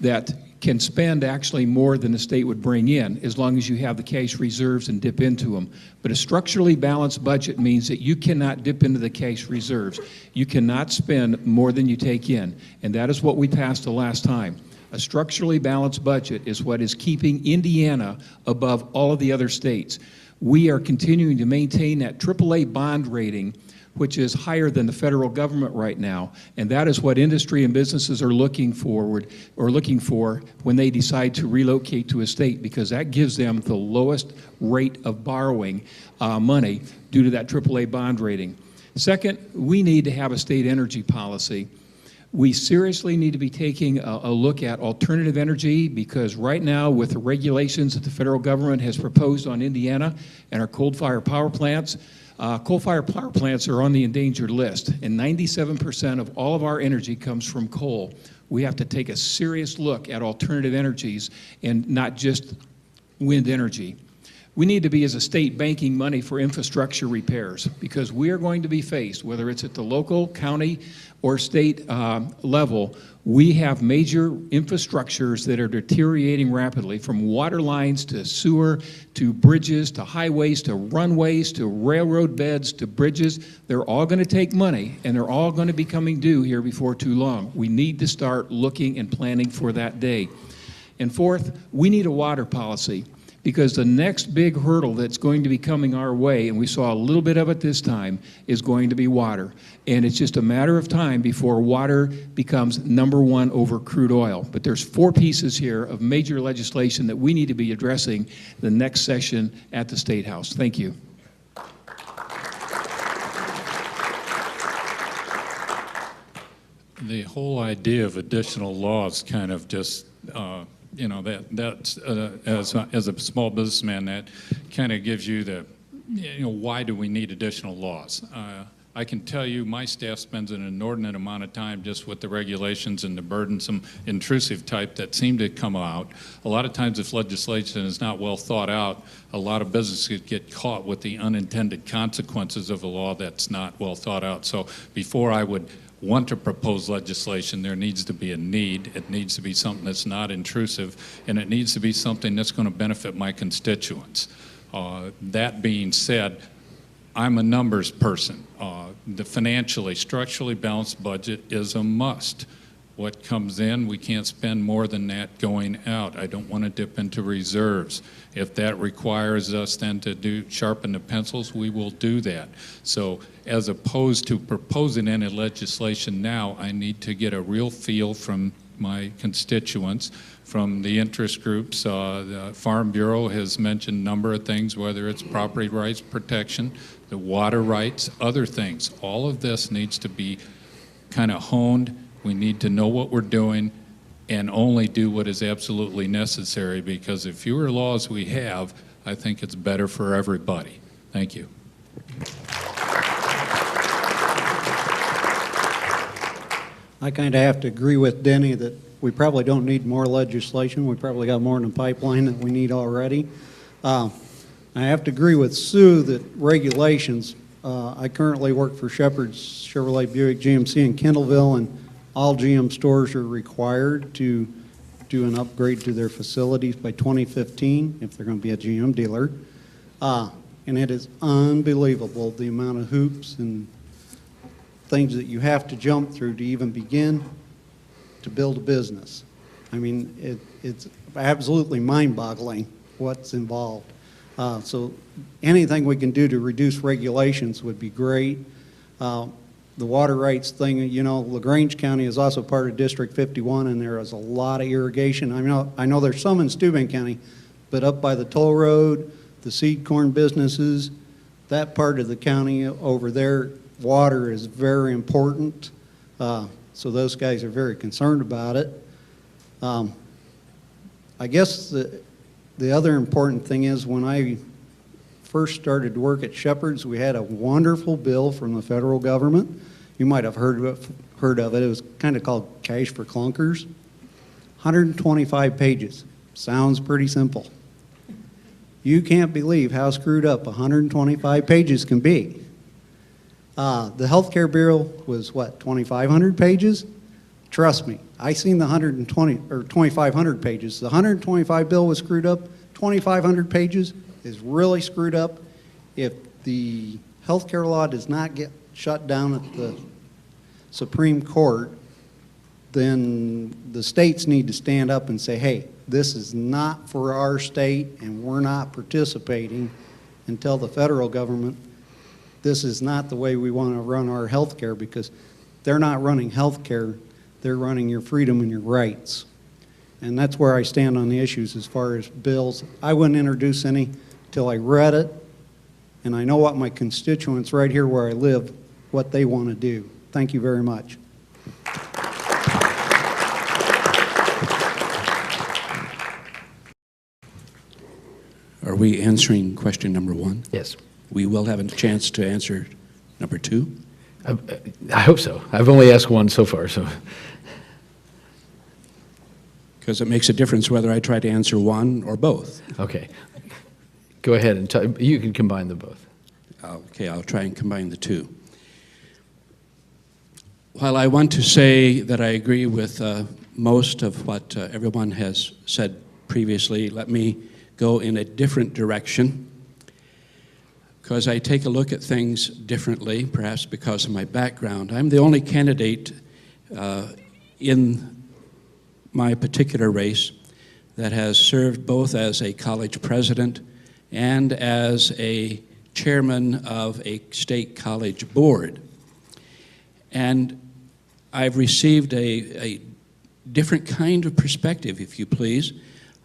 that can spend actually more than the state would bring in, as long as you have the cash reserves and dip into them. But a structurally balanced budget means that you cannot dip into the cash reserves. You cannot spend more than you take in. And that is what we passed the last time. A structurally balanced budget is what is keeping Indiana above all of the other states. We are continuing to maintain that AAA bond rating, which is higher than the federal government right now, and that is what industry and businesses are looking for when they decide to relocate to a state, because that gives them the lowest rate of borrowing money due to that AAA bond rating. Second, we need to have a state energy policy. We seriously need to be taking a look at alternative energy, because right now, with the regulations that the federal government has proposed on Indiana and our coal-fired power plants are on the endangered list, and 97% of all of our energy comes from coal. We have to take a serious look at alternative energies and not just wind energy. We need to be, as a state, banking money for infrastructure repairs, because we are going to be faced, whether it's at the local, county, or state level, we have major infrastructures that are deteriorating rapidly, from water lines to sewer to bridges to highways to runways to railroad beds to bridges. They're all going to take money, and they're all going to be coming due here before too long. We need to start looking and planning for that day. And fourth, we need a water policy, because the next big hurdle that's going to be coming our way, and we saw a little bit of it this time, is going to be water. And it's just a matter of time before water becomes #1 over crude oil. But there's 4 pieces here of major legislation that we need to be addressing the next session at the State House. Thank you. The whole idea of additional laws kind of just, you know, that's as a small businessman, that kind of gives you the, you know, why do we need additional laws? I can tell you my staff spends an inordinate amount of time just with the regulations and the burdensome, intrusive type that seem to come out. A lot of times if legislation is not well thought out, a lot of businesses get caught with the unintended consequences of a law that's not well thought out. So before I would want to propose legislation, there needs to be a need. It needs to be something that's not intrusive, and it needs to be something that's going to benefit my constituents. That being said, I'm a numbers person. The financially, structurally balanced budget is a must. What comes in, we can't spend more than that going out. I don't want to dip into reserves. If that requires us then to sharpen the pencils, we will do that. So as opposed to proposing any legislation now, I need to get a real feel from my constituents, from the interest groups. The Farm Bureau has mentioned a number of things, whether it's property rights protection, the water rights, other things. All of this needs to be kind of honed. We need to know what we're doing and only do what is absolutely necessary, because the fewer laws we have, I think it's better for everybody. Thank you. I kind of have to agree with Denny that we probably don't need more legislation. We probably got more in the pipeline than we need already. I have to agree with Sue that regulations, I currently work for Shepherd's Chevrolet Buick GMC in Kendallville, and all GM stores are required to do an upgrade to their facilities by 2015 if they're going to be a GM dealer. And it is unbelievable the amount of hoops and things that you have to jump through to even begin to build a business. I mean, it's absolutely mind-boggling what's involved. So anything we can do to reduce regulations would be great. The water rights thing, you know, LaGrange County is also part of District 51, and there is a lot of irrigation. I know there's some in Steuben County, but up by the toll road, the seed corn businesses, that part of the county over there, water is very important. So those guys are very concerned about it. I guess the other important thing is, when I first started to work at Shepherd's, we had a wonderful bill from the federal government. You might have heard of it. It was kind of called Cash for Clunkers. 125 pages. Sounds pretty simple. You can't believe how screwed up 125 pages can be. The healthcare bill was what, 2,500 pages? Trust me, I seen the 2,500 pages. The 125 bill was screwed up. 2,500 pages is really screwed up. If the healthcare law does not get shut down at the Supreme Court, then the states need to stand up and say, hey, this is not for our state and we're not participating, and tell the federal government this is not the way we want to run our health care, because they're not running health care, they're running your freedom and your rights. And that's where I stand on the issues as far as bills. I wouldn't introduce any till I read it, and I know what my constituents right here where I live, what they want to do. Thank you very much. Are we answering question number 1? Yes. We will have a chance to answer number 2? I hope so. I've only asked one so far, so. Because it makes a difference whether I try to answer one or both. Okay. Go ahead and you can combine them both. Okay, I'll try and combine the two. While I want to say that I agree with most of what everyone has said previously, let me go in a different direction, because I take a look at things differently, perhaps because of my background. I'm the only candidate in my particular race that has served both as a college president and as a chairman of a state college board. And I've received a different kind of perspective, if you please,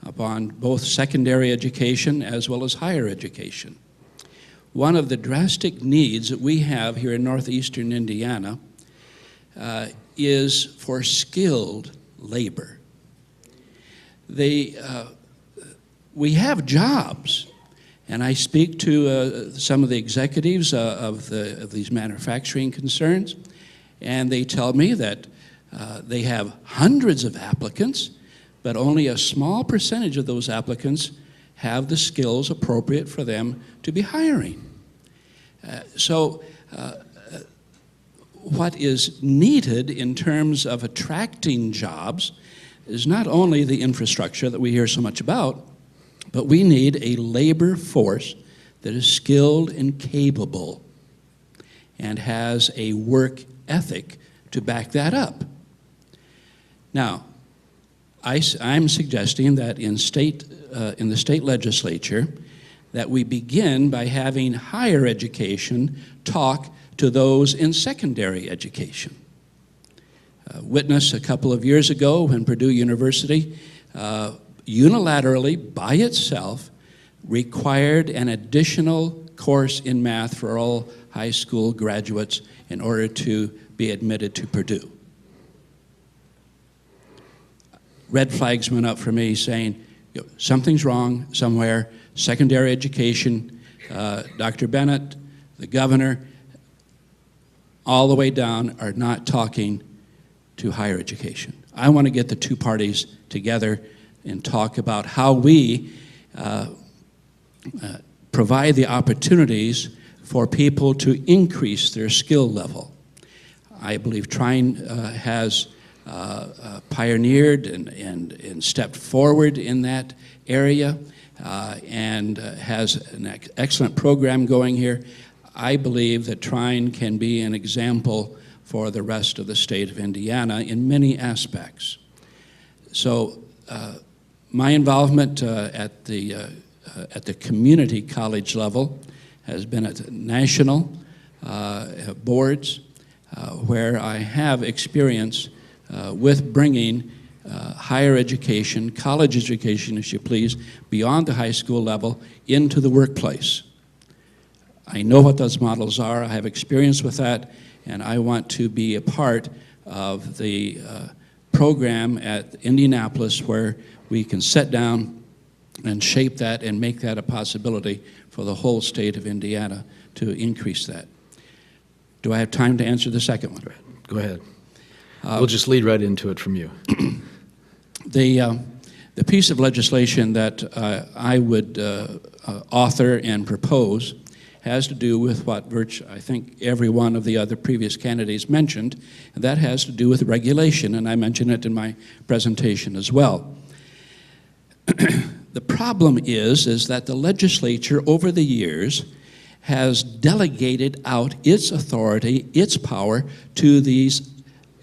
upon both secondary education as well as higher education. One of the drastic needs that we have here in northeastern Indiana is for skilled labor. We have jobs, and I speak to some of the executives of these manufacturing concerns, and they tell me that they have hundreds of applicants, but only a small percentage of those applicants have the skills appropriate for them to be hiring. What is needed in terms of attracting jobs is not only the infrastructure that we hear so much about, but we need a labor force that is skilled and capable and has a work ethic to back that up. Now, I'm suggesting that in the state legislature that we begin by having higher education talk to those in secondary education. Witness a couple of years ago when Purdue University unilaterally, by itself, required an additional course in math for all high school graduates in order to be admitted to Purdue. Red flags went up for me saying, something's wrong somewhere, secondary education, Dr. Bennett, the governor, all the way down are not talking to higher education. I want to get the two parties together and talk about how we provide the opportunities for people to increase their skill level. I believe Trine has pioneered and stepped forward in that area and has an excellent program going here. I believe that Trine can be an example for the rest of the state of Indiana in many aspects. So my involvement at the community college level has been at national boards where I have experience with bringing higher education, college education, as you please, beyond the high school level into the workplace. I know what those models are. I have experience with that, and I want to be a part of the program at Indianapolis where we can sit down and shape that and make that a possibility for the whole state of Indiana to increase that. Do I have time to answer the second one? Go ahead. We'll just lead right into it from you. The piece of legislation that I would author and propose has to do with what I think every one of the other previous candidates mentioned, and that has to do with regulation, and I mentioned it in my presentation as well. The problem is that the legislature over the years has delegated out its authority, its power to these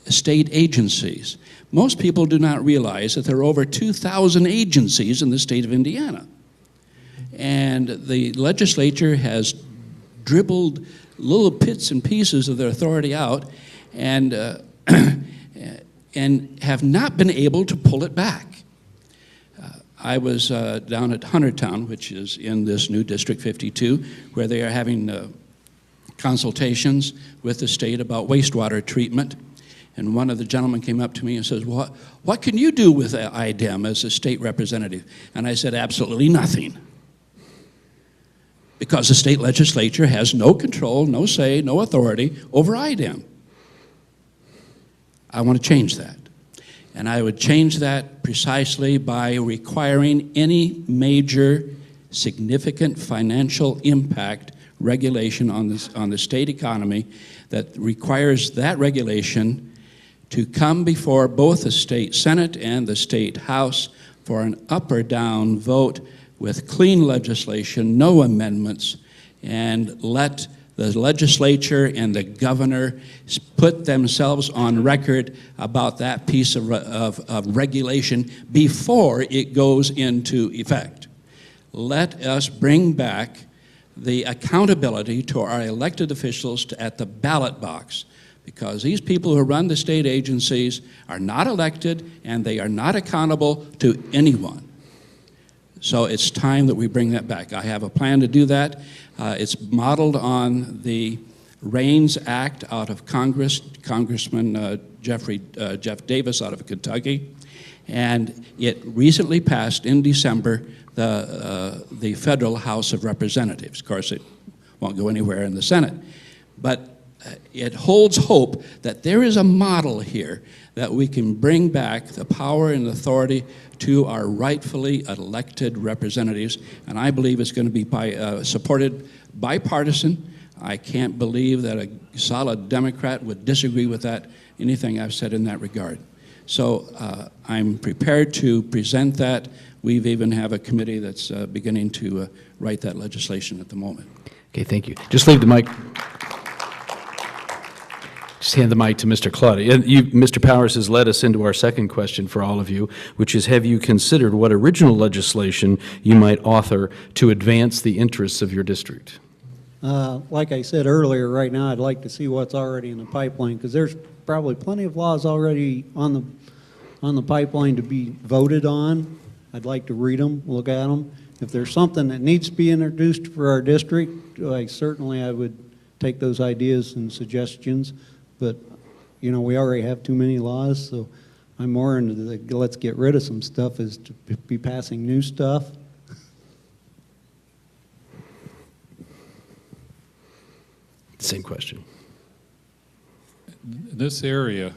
state agencies. Most people do not realize that there are over 2,000 agencies in the state of Indiana. And the legislature has dribbled little bits and pieces of their authority out and have not been able to pull it back. I was down at Huntertown, which is in this new District 52, where they are having consultations with the state about wastewater treatment. And one of the gentlemen came up to me and says, what can you do with IDEM as a state representative? And I said, absolutely nothing. Because the state legislature has no control, no say, no authority over IDEM. I want to change that. And I would change that precisely by requiring any major significant financial impact regulation on the state economy that requires that regulation to come before both the state Senate and the state House for an up or down vote with clean legislation, no amendments, and let the legislature and the governor put themselves on record about that piece of regulation before it goes into effect. Let us bring back the accountability to our elected officials at the ballot box, because these people who run the state agencies are not elected and they are not accountable to anyone. So it's time that we bring that back. I have a plan to do that. It's modeled on the REINS Act out of Congress, Congressman Jeff Davis out of Kentucky, and it recently passed in December the federal House of Representatives. Of course, it won't go anywhere in the Senate, but it holds hope that there is a model here that we can bring back the power and authority to our rightfully elected representatives, and I believe it's going to be supported bipartisan. I can't believe that a solid Democrat would disagree with anything I've said in that regard. So I'm prepared to present that. We've even have a committee that's beginning to write that legislation at the moment. Okay, thank you. Just leave the mic. Just hand the mic to Mr. Claudia. Mr. Powers has led us into our second question for all of you, which is, have you considered what original legislation you might author to advance the interests of your district? Like I said earlier, right now I'd like to see what's already in the pipeline, because there's probably plenty of laws already on the pipeline to be voted on. I'd like to read them, look at them. If there's something that needs to be introduced for our district, I would take those ideas and suggestions. But, you know, we already have too many laws, so I'm more into the let's get rid of some stuff as to be passing new stuff. Same question. This area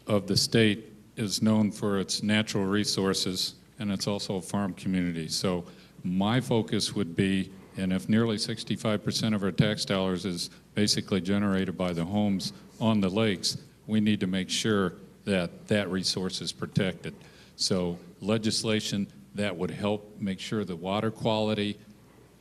of the state is known for its natural resources, and it's also a farm community. So my focus would be, and if nearly 65% of our tax dollars is basically generated by the homes on the lakes, we need to make sure that that resource is protected. So legislation that would help make sure the water quality,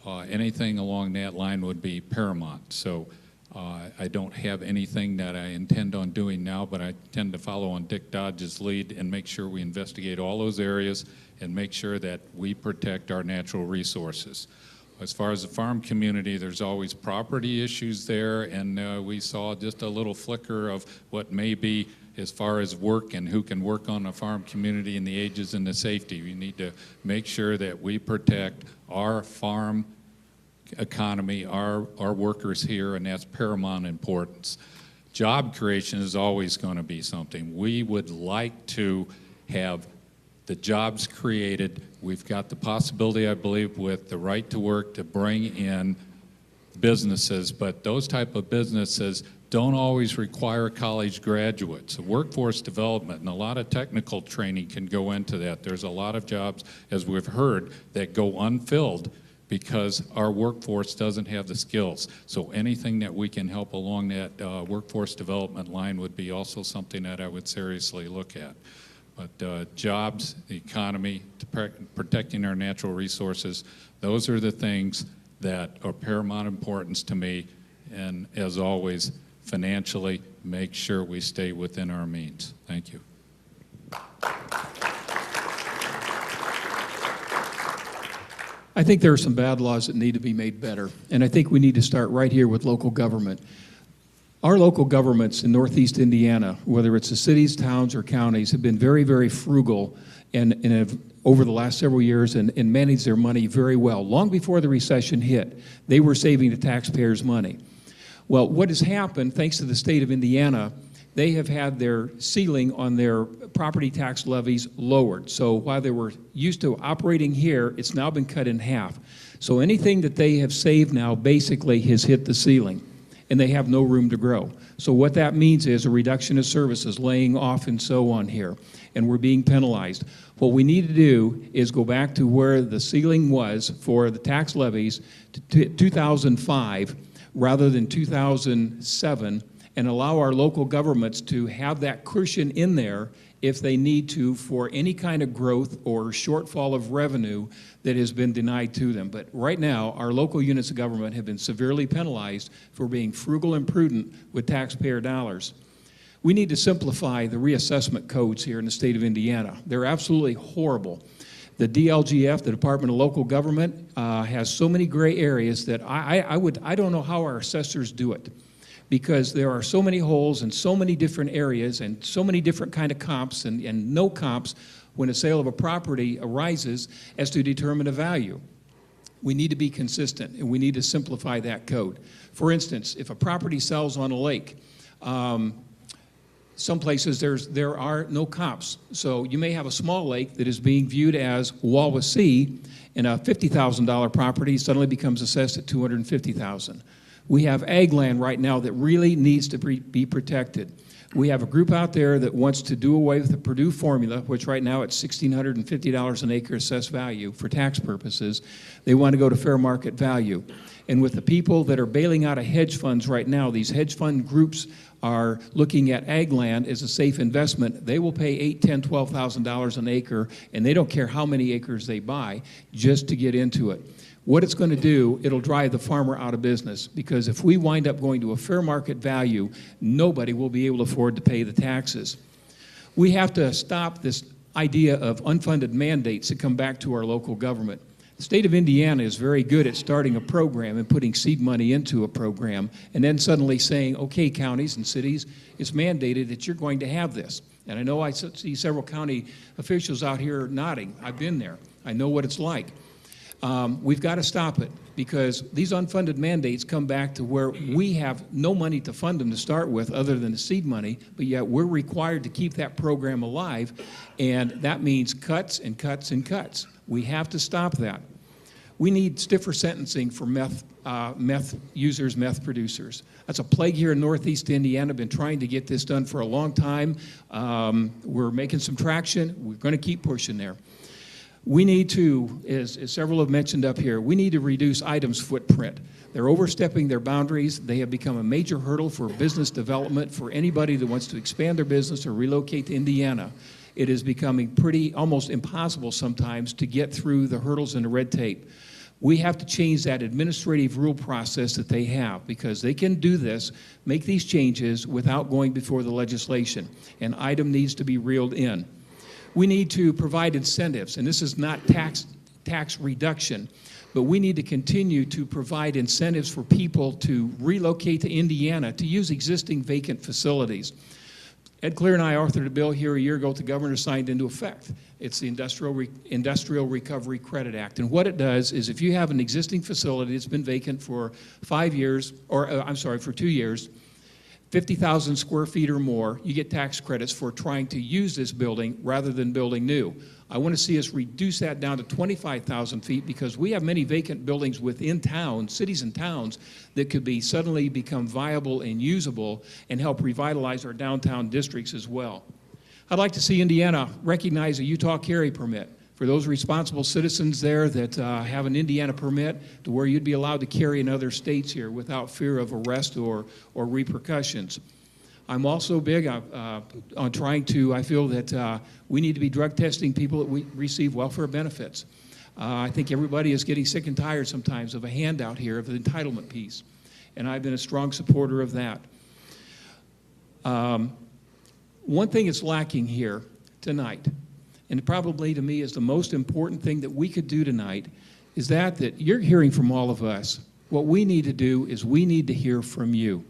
anything along that line would be paramount. So I don't have anything that I intend on doing now, but I tend to follow on Dick Dodge's lead and make sure we investigate all those areas and make sure that we protect our natural resources. As far as the farm community, there's always property issues there, and we saw just a little flicker of what may be as far as work and who can work on a farm community and the ages and the safety. We need to make sure that we protect our farm economy, our workers here, and that's paramount importance. Job creation is always going to be something. We would like to have the jobs created. We've got the possibility, I believe, with the right to work to bring in businesses, but those type of businesses don't always require college graduates. Workforce development and a lot of technical training can go into that. There's a lot of jobs, as we've heard, that go unfilled because our workforce doesn't have the skills. So anything that we can help along that workforce development line would be also something that I would seriously look at. But jobs, the economy, protecting our natural resources, those are the things that are paramount importance to me. And as always, financially, make sure we stay within our means. Thank you. I think there are some bad laws that need to be made better, and I think we need to start right here with local government. Our local governments in Northeast Indiana, whether it's the cities, towns, or counties, have been very, very frugal and have, over the last several years and managed their money very well. Long before the recession hit, they were saving the taxpayers' money. Well, what has happened, thanks to the state of Indiana, they have had their ceiling on their property tax levies lowered. So while they were used to operating here, it's now been cut in half. So anything that they have saved now basically has hit the ceiling, and they have no room to grow. So what that means is a reduction of services, laying off and so on here, and we're being penalized. What we need to do is go back to where the ceiling was for the tax levies to 2005 rather than 2007, and allow our local governments to have that cushion in there if they need to for any kind of growth or shortfall of revenue that has been denied to them. But right now, our local units of government have been severely penalized for being frugal and prudent with taxpayer dollars. We need to simplify the reassessment codes here in the state of Indiana. They're absolutely horrible. The DLGF, the Department of Local Government, has so many gray areas that I don't know how our assessors do it, because there are so many holes in so many different areas and so many different kind of comps and no comps when a sale of a property arises as to determine a value. We need to be consistent, and we need to simplify that code. For instance, if a property sells on a lake, some places there are no comps. So you may have a small lake that is being viewed as Walrus Sea, and a $50,000 property suddenly becomes assessed at $250,000. We have ag land right now that really needs to be protected. We have a group out there that wants to do away with the Purdue formula, which right now it's $1,650 an acre assessed value for tax purposes. They want to go to fair market value. And with the people that are bailing out of hedge funds right now, these hedge fund groups are looking at ag land as a safe investment. They will pay $8,000, $10,000, $12,000 an acre, and they don't care how many acres they buy just to get into it. What it's going to do, it'll drive the farmer out of business, because if we wind up going to a fair market value, nobody will be able to afford to pay the taxes. We have to stop this idea of unfunded mandates that come back to our local government. The state of Indiana is very good at starting a program and putting seed money into a program and then suddenly saying, okay, counties and cities, it's mandated that you're going to have this. And I know I see several county officials out here nodding. I've been there. I know what it's like. We've got to stop it, because these unfunded mandates come back to where we have no money to fund them to start with other than the seed money, but yet we're required to keep that program alive, and that means cuts and cuts and cuts. We have to stop that. We need stiffer sentencing for meth users, meth producers. That's a plague here in Northeast Indiana. Been trying to get this done for a long time. We're making some traction. We're going to keep pushing there. We need to, as several have mentioned up here, we need to reduce items footprint. They're overstepping their boundaries. They have become a major hurdle for business development for anybody that wants to expand their business or relocate to Indiana. It is becoming almost impossible sometimes to get through the hurdles and the red tape. We have to change that administrative rule process that they have, because they can do this, make these changes without going before the legislation. An item needs to be reeled in. We need to provide incentives, and this is not tax reduction, but we need to continue to provide incentives for people to relocate to Indiana to use existing vacant facilities. Ed Clear and I authored a bill here a year ago that the governor signed into effect. It's the Industrial Recovery Credit Act. And what it does is, if you have an existing facility that's been vacant for 5 years, or for 2 years, 50,000 square feet or more, you get tax credits for trying to use this building rather than building new. I want to see us reduce that down to 25,000 feet, because we have many vacant buildings within towns, cities and towns, that could be suddenly become viable and usable and help revitalize our downtown districts as well. I'd like to see Indiana recognize a Utah carry permit for those responsible citizens there that have an Indiana permit, to where you'd be allowed to carry in other states here without fear of arrest or repercussions. I'm also big on trying to, I feel that we need to be drug testing people that receive welfare benefits. I think everybody is getting sick and tired sometimes of a handout here of the entitlement piece, and I've been a strong supporter of that. One thing that's lacking here tonight, and probably to me is the most important thing that we could do tonight, is that you're hearing from all of us. What we need to do is we need to hear from you.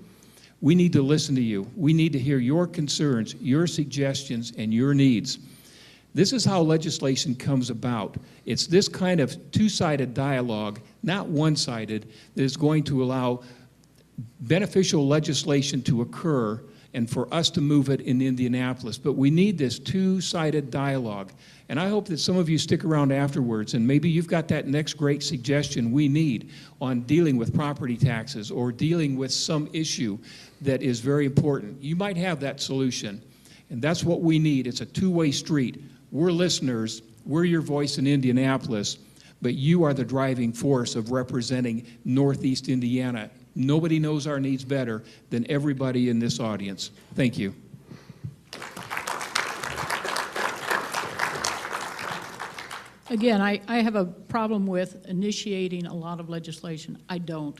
We need to listen to you. We need to hear your concerns, your suggestions, and your needs. This is how legislation comes about. It's this kind of two-sided dialogue, not one-sided, that is going to allow beneficial legislation to occur and for us to move it in Indianapolis. But we need this two-sided dialogue. And I hope that some of you stick around afterwards, and maybe you've got that next great suggestion we need on dealing with property taxes or dealing with some issue that is very important. You might have that solution, and that's what we need. It's a two-way street. We're listeners. We're your voice in Indianapolis, but you are the driving force of representing Northeast Indiana, Nobody knows our needs better than everybody in this audience. Thank you. Again, I have a problem with initiating a lot of legislation. I don't.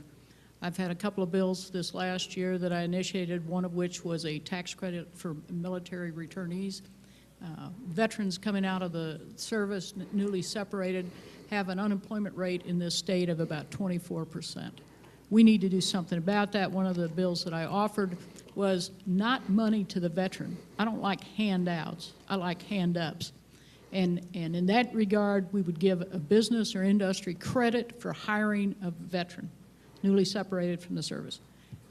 I've had a couple of bills this last year that I initiated, one of which was a tax credit for military returnees. Veterans coming out of the service, newly separated, have an unemployment rate in this state of about 24%. We need to do something about that. One of the bills that I offered was not money to the veteran. I don't like handouts. I like hand-ups. And in that regard, we would give a business or industry credit for hiring a veteran, newly separated from the service.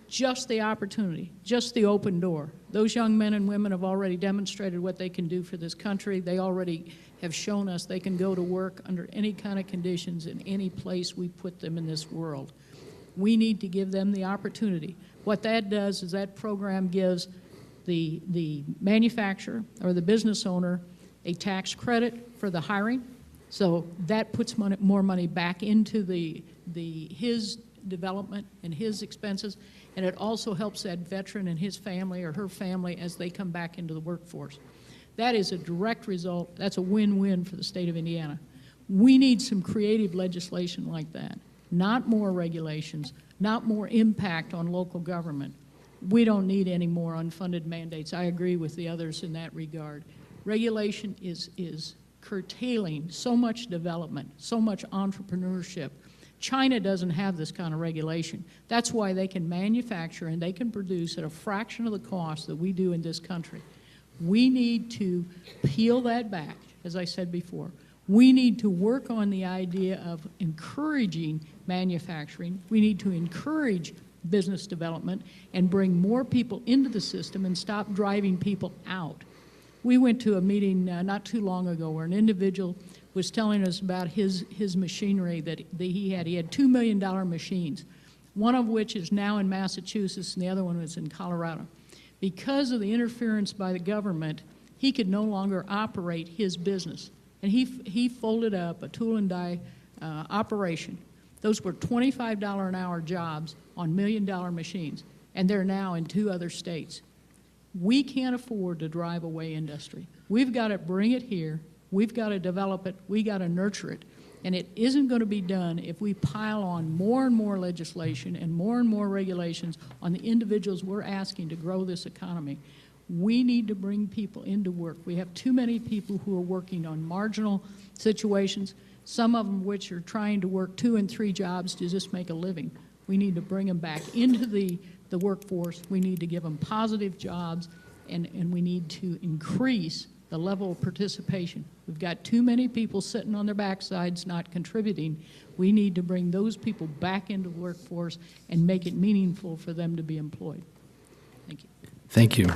Just the opportunity, just the open door. Those young men and women have already demonstrated what they can do for this country. They already have shown us they can go to work under any kind of conditions in any place we put them in this world. We need to give them the opportunity. What that does is that program gives the manufacturer or the business owner a tax credit for the hiring, so that puts more money back into his development and his expenses, and it also helps that veteran and his family or her family as they come back into the workforce. That is a direct result. That's a win-win for the state of Indiana. We need some creative legislation like that, not more regulations, not more impact on local government. We don't need any more unfunded mandates. I agree with the others in that regard. Regulation is curtailing so much development, so much entrepreneurship. China doesn't have this kind of regulation. That's why they can manufacture and they can produce at a fraction of the cost that we do in this country. We need to peel that back, as I said before. We need to work on the idea of encouraging manufacturing. We need to encourage business development and bring more people into the system and stop driving people out. We went to a meeting not too long ago where an individual was telling us about his machinery that he had. He had $2 million machines, one of which is now in Massachusetts and the other one was in Colorado. Because of the interference by the government, he could no longer operate his business. And he folded up a tool and die operation. Those were $25 an hour jobs on $1 million machines, and they're now in 2 other states. We can't afford to drive away industry. We've got to bring it here. We've got to develop it. We've got to nurture it. And it isn't going to be done if we pile on more and more legislation and more regulations on the individuals we're asking to grow this economy. We need to bring people into work. We have too many people who are working on marginal situations, some of them which are trying to work 2 and 3 jobs to just make a living. We need to bring them back into the workforce. We need to give them positive jobs, and we need to increase the level of participation. We've got too many people sitting on their backsides not contributing. We need to bring those people back into the workforce and make it meaningful for them to be employed. Thank you. Thank you.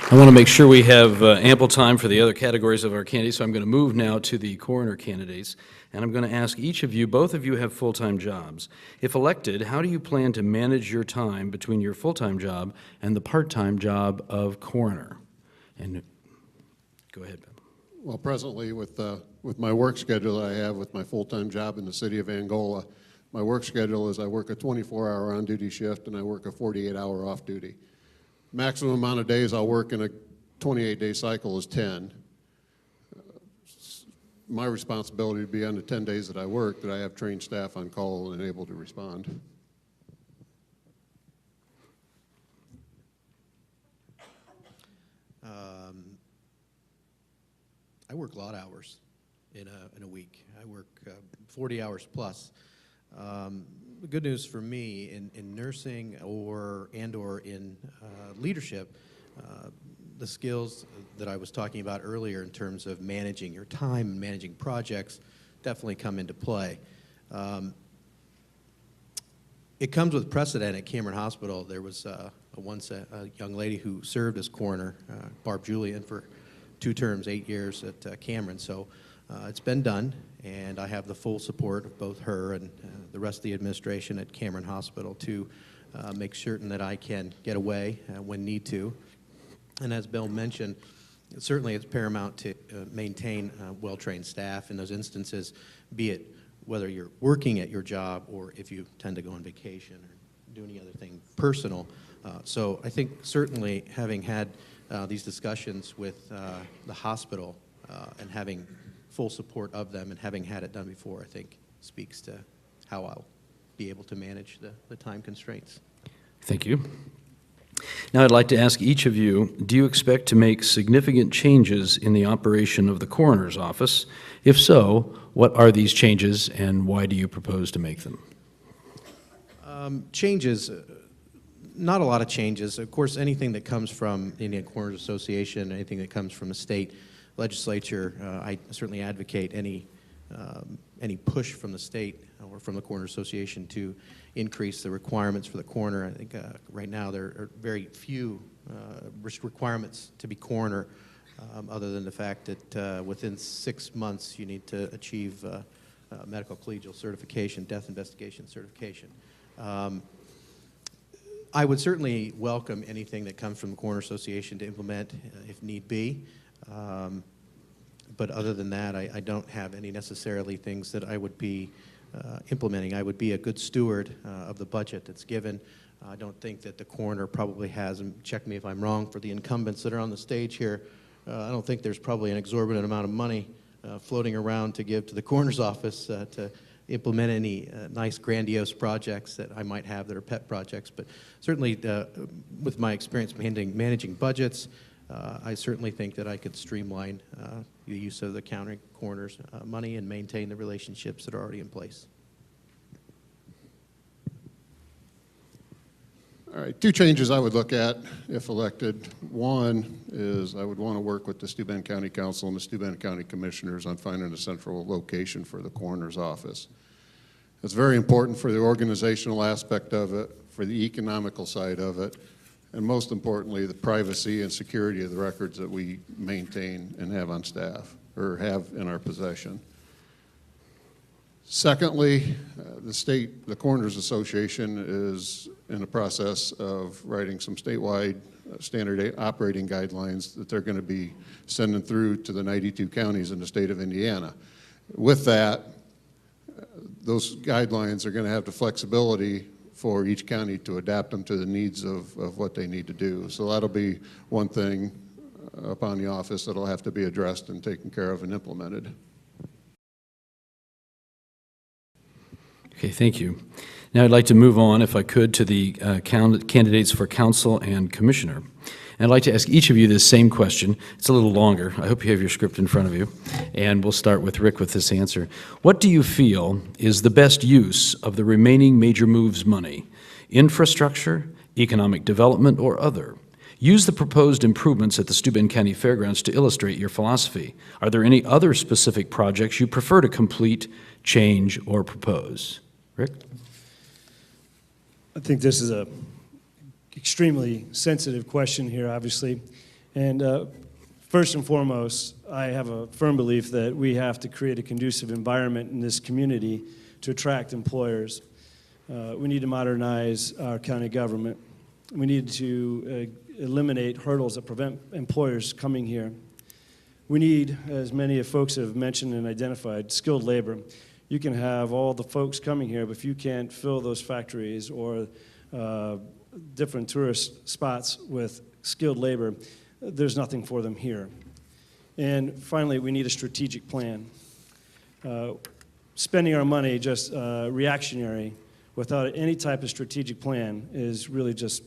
I want to make sure we have ample time for the other categories of our candidates, so I'm going to move now to the coroner candidates, and I'm going to ask each of you, both of you have full-time jobs. If elected, how do you plan to manage your time between your full-time job and the part-time job of coroner? And go ahead, Ben. Well, presently, with my work schedule that I have with my full-time job in the city of Angola, my work schedule is I work a 24-hour on-duty shift and I work a 48-hour off-duty. Maximum amount of days I'll work in a 28-day cycle is 10. My responsibility to be on the 10 days that I work, that I have trained staff on call and able to respond. I work a lot of hours in a week. I work 40 hours plus. The good news for me in nursing or in leadership, the skills that I was talking about earlier in terms of managing your time and managing projects definitely come into play. It comes with precedent at Cameron Hospital. There was once a young lady who served as coroner, Barb Julian, for 2 terms, 8 years at Cameron. So it's been done, and I have the full support of both her and the rest of the administration at Cameron Hospital to make certain that I can get away when need to. And as Bill mentioned, certainly it's paramount to maintain well-trained staff in those instances, be it whether you're working at your job or if you tend to go on vacation or do any other thing personal. So I think certainly having had these discussions with the hospital and having full support of them and having had it done before, I think speaks to how I'll be able to manage the time constraints. Thank you. Now I'd like to ask each of you, do you expect to make significant changes in the operation of the coroner's office? If so, what are these changes and why do you propose to make them? Changes, not a lot of changes. Of course, anything that comes from the Indiana Coroners Association, anything that comes from the state legislature, I certainly advocate any push from the state or from the Coroners Association to increase the requirements for the coroner. I think right now there are very few requirements to be coroner, other than the fact that within 6 months you need to achieve medical collegial certification, death investigation certification. I would certainly welcome anything that comes from the Coroner Association to implement if need be. But other than that, I don't have any necessarily things that I would be implementing. I would be a good steward of the budget that's given. I don't think that the coroner probably has, and check me if I'm wrong, for the incumbents that are on the stage here, I don't think there's probably an exorbitant amount of money floating around to give to the coroner's office to implement any nice grandiose projects that I might have that are pet projects. But certainly with my experience managing budgets, I certainly think that I could streamline the use of the county coroner's money and maintain the relationships that are already in place. All right, 2 changes I would look at if elected. One is I would want to work with the Steuben County Council and the Steuben County Commissioners on finding a central location for the coroner's office. It's very important for the organizational aspect of it, for the economical side of it, and most importantly, the privacy and security of the records that we maintain and have on staff, or have in our possession. Secondly, the Coroners Association is in the process of writing some statewide standard operating guidelines that they're going to be sending through to the 92 counties in the state of Indiana. With that, those guidelines are going to have the flexibility for each county to adapt them to the needs of what they need to do. So that'll be one thing upon the office that'll have to be addressed and taken care of and implemented. Okay, thank you. Now I'd like to move on, if I could, to the candidates for council and commissioner. And I'd like to ask each of you this same question. It's a little longer. I hope you have your script in front of you. And we'll start with Rick with this answer. What do you feel is the best use of the remaining Major Moves money? Infrastructure, economic development, or other? Use the proposed improvements at the Steuben County Fairgrounds to illustrate your philosophy. Are there any other specific projects you prefer to complete, change, or propose? Rick? I think this is a extremely sensitive question here, obviously. And first and foremost, I have a firm belief that we have to create a conducive environment in this community to attract employers. We need to modernize our county government. We need to eliminate hurdles that prevent employers coming here. We need, as many folks have mentioned and identified, skilled labor. You can have all the folks coming here, but if you can't fill those factories or different tourist spots with skilled labor, there's nothing for them here. And finally, we need a strategic plan. Spending our money just reactionary without any type of strategic plan is really just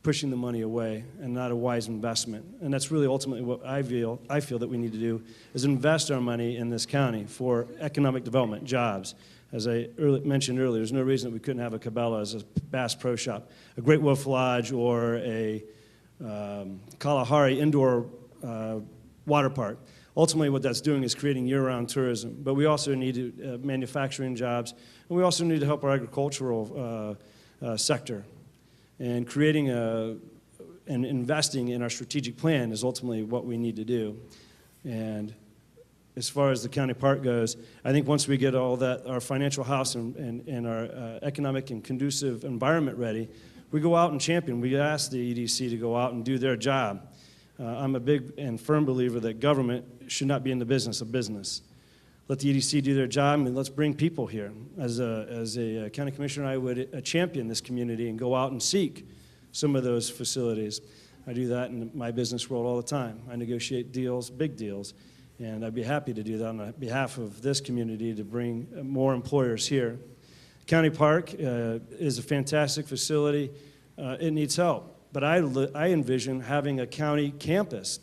pushing the money away and not a wise investment. And that's really ultimately what I feel that we need to do, is invest our money in this county for economic development, jobs. As I mentioned earlier, there's no reason that we couldn't have a Cabela's, a Bass Pro Shop, a Great Wolf Lodge, or a Kalahari indoor water park. Ultimately, what that's doing is creating year-round tourism. But we also need manufacturing jobs, and we also need to help our agricultural sector. And creating and investing in our strategic plan is ultimately what we need to do. And as far as the county park goes, I think once we get all that, our financial house and our economic and conducive environment ready, we go out and champion. We ask the EDC to go out and do their job. I'm a big and firm believer that government should not be in the business of business. let the EDC do their job, and let's bring people here. As a county commissioner, I would champion this community and go out and seek some of those facilities. I do that in my business world all the time. I negotiate deals, big deals, and I'd be happy to do that on behalf of this community to bring more employers here. County Park is a fantastic facility. It needs help, but I envision having a county campus.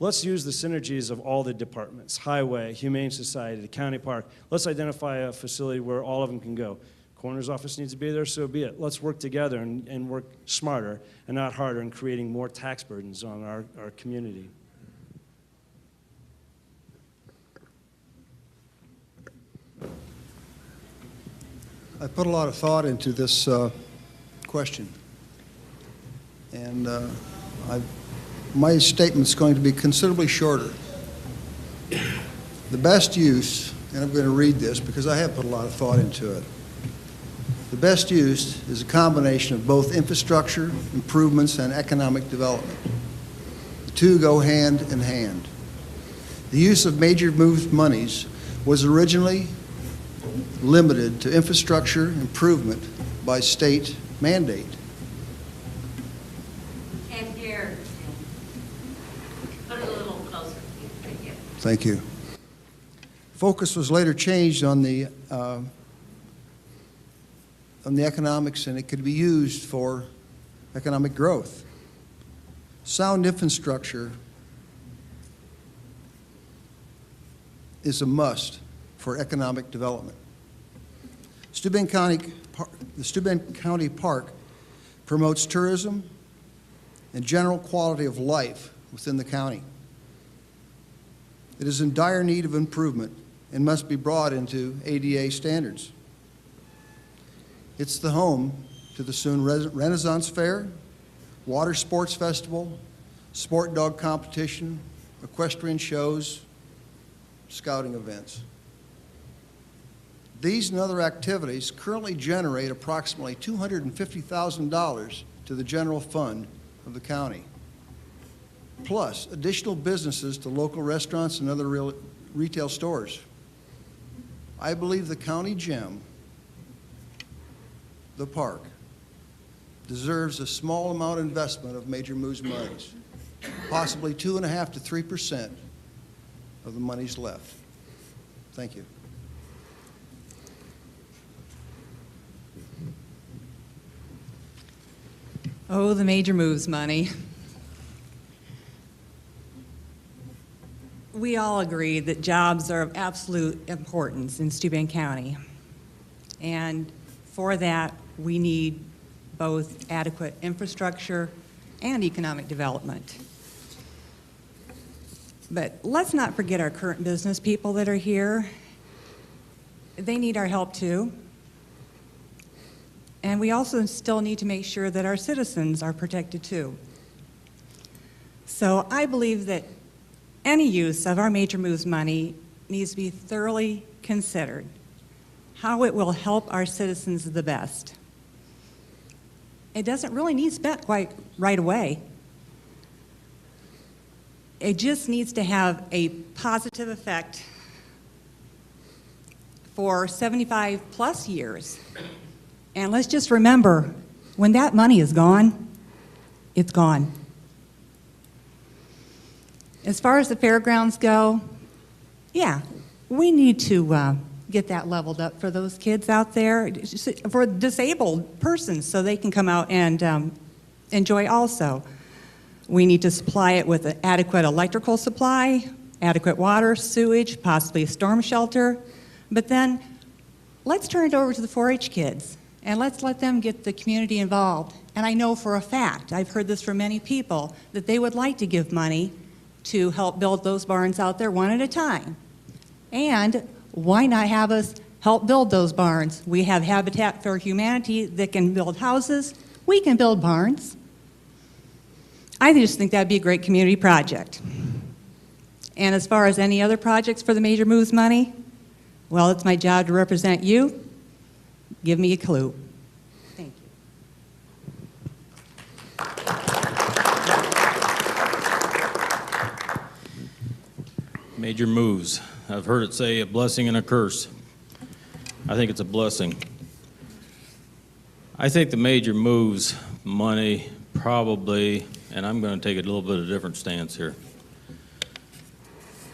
Let's use the synergies of all the departments, Highway, Humane Society, the County Park. Let's identify a facility where all of them can go. Coroner's office needs to be there, so be it. Let's work together and work smarter and not harder in creating more tax burdens on our community. I put a lot of thought into this question, and my statement's going to be considerably shorter. The best use, and I'm going to read this because I have put a lot of thought into it. The best use is a combination of both infrastructure improvements and economic development. The two go hand in hand. The use of major moves monies was originally limited to infrastructure improvement by state mandate. Can't hear. Put it a little closer. Thank you. Thank you. Focus was later changed on the economics, and it could be used for economic growth. Sound infrastructure is a must for economic development. The Steuben County Park promotes tourism and general quality of life within the county. It is in dire need of improvement and must be brought into ADA standards. It's the home to the soon Renaissance Fair, Water Sports Festival, Sport Dog Competition, equestrian shows, scouting events. These and other activities currently generate approximately $250,000 to the general fund of the county, plus additional businesses to local restaurants and other retail stores. I believe the county gem, the park, deserves a small amount of investment of major moves monies, possibly 2.5% to 3% of the monies left. Thank you. Oh, the major moves money. We all agree that jobs are of absolute importance in Steuben County. And for that, we need both adequate infrastructure and economic development. But let's not forget our current business people that are here. They need our help too. And we also still need to make sure that our citizens are protected too. So I believe that any use of our major moves money needs to be thoroughly considered, how it will help our citizens the best. It doesn't really need spent quite right away. It just needs to have a positive effect for 75 plus years. And let's just remember, when that money is gone, it's gone. As far as the fairgrounds go, yeah, we need to get that leveled up for those kids out there, for disabled persons, so they can come out and enjoy also. We need to supply it with an adequate electrical supply, adequate water, sewage, possibly a storm shelter. But then let's turn it over to the 4-H kids and let's let them get the community involved. And I know for a fact, I've heard this from many people, that they would like to give money to help build those barns out there one at a time. And why not have us help build those barns? We have Habitat for Humanity that can build houses. We can build barns. I just think that'd be a great community project. And as far as any other projects for the Major Moves money, well, it's my job to represent you. Give me a clue. Thank you. Major moves. I've heard it say a blessing and a curse. I think it's a blessing. I think the major moves money probably, and I'm going to take a little bit of a different stance here.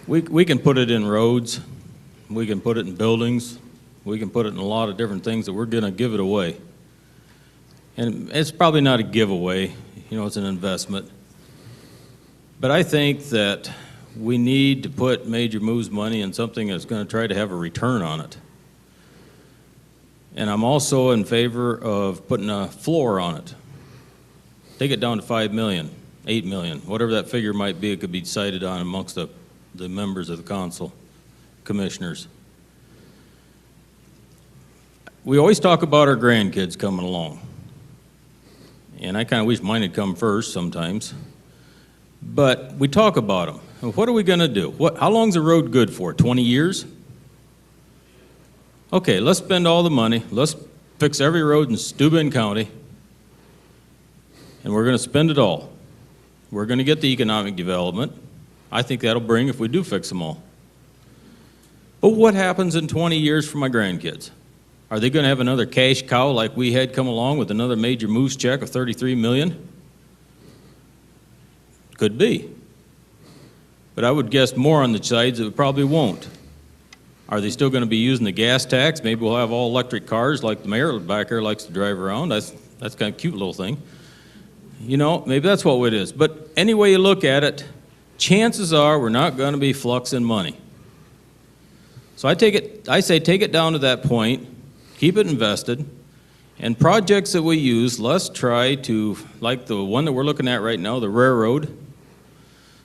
We can put it in roads, we can put it in buildings, we can put it in a lot of different things that we're going to give it away. And it's probably not a giveaway, it's an investment. But I think that we need to put major moves money in something that's going to try to have a return on it. And I'm also in favor of putting a floor on it. Take it down to 5 million, 8 million, whatever that figure might be, it could be decided on amongst the members of the council, commissioners. We always talk about our grandkids coming along. And I kind of wish mine had come first sometimes. But we talk about them. What are we going to do? How long is a road good for? 20 years? Okay, let's spend all the money. Let's fix every road in Steuben County. And we're going to spend it all. We're going to get the economic development. I think that'll bring if we do fix them all. But what happens in 20 years for my grandkids? Are they going to have another cash cow like we had come along with another major moves check of $33 million? Could be. But I would guess more on the sides that it probably won't. Are they still going to be using the gas tax? Maybe we'll have all electric cars like the mayor back there likes to drive around. That's kind of a cute little thing. Maybe that's what it is. But any way you look at it, chances are we're not going to be fluxing money. So I say take it down to that point, keep it invested, and projects that we use, let's try to, like the one that we're looking at right now, the railroad,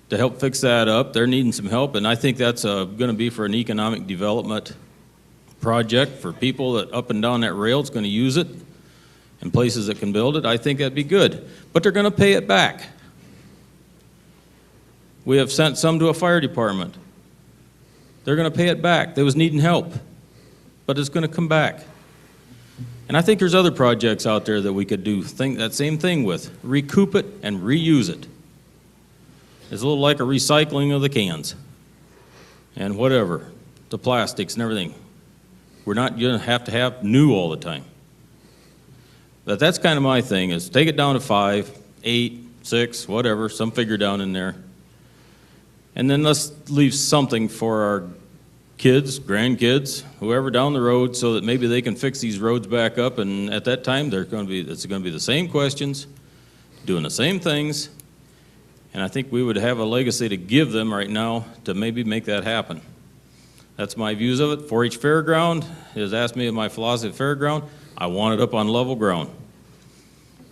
to help fix that up. They're needing some help, and I think that's going to be for an economic development project for people that up and down that rail is going to use it, and places that can build it. I think that'd be good. But they're going to pay it back. We have sent some to a fire department. They're going to pay it back. They was needing help, but it's going to come back. And I think there's other projects out there that we could do that same thing with. Recoup it and reuse it. It's a little like a recycling of the cans and whatever, the plastics and everything. We're not going to have new all the time. But that's kind of my thing, is take it down to 5, 8, 6, whatever, some figure down in there. And then let's leave something for our kids, grandkids, whoever down the road, so that maybe they can fix these roads back up, and at that time it's going to be the same questions, doing the same things, and I think we would have a legacy to give them right now to maybe make that happen. That's my views of it. 4-H Fairground has asked me my philosophy of fairground. I want it up on level ground.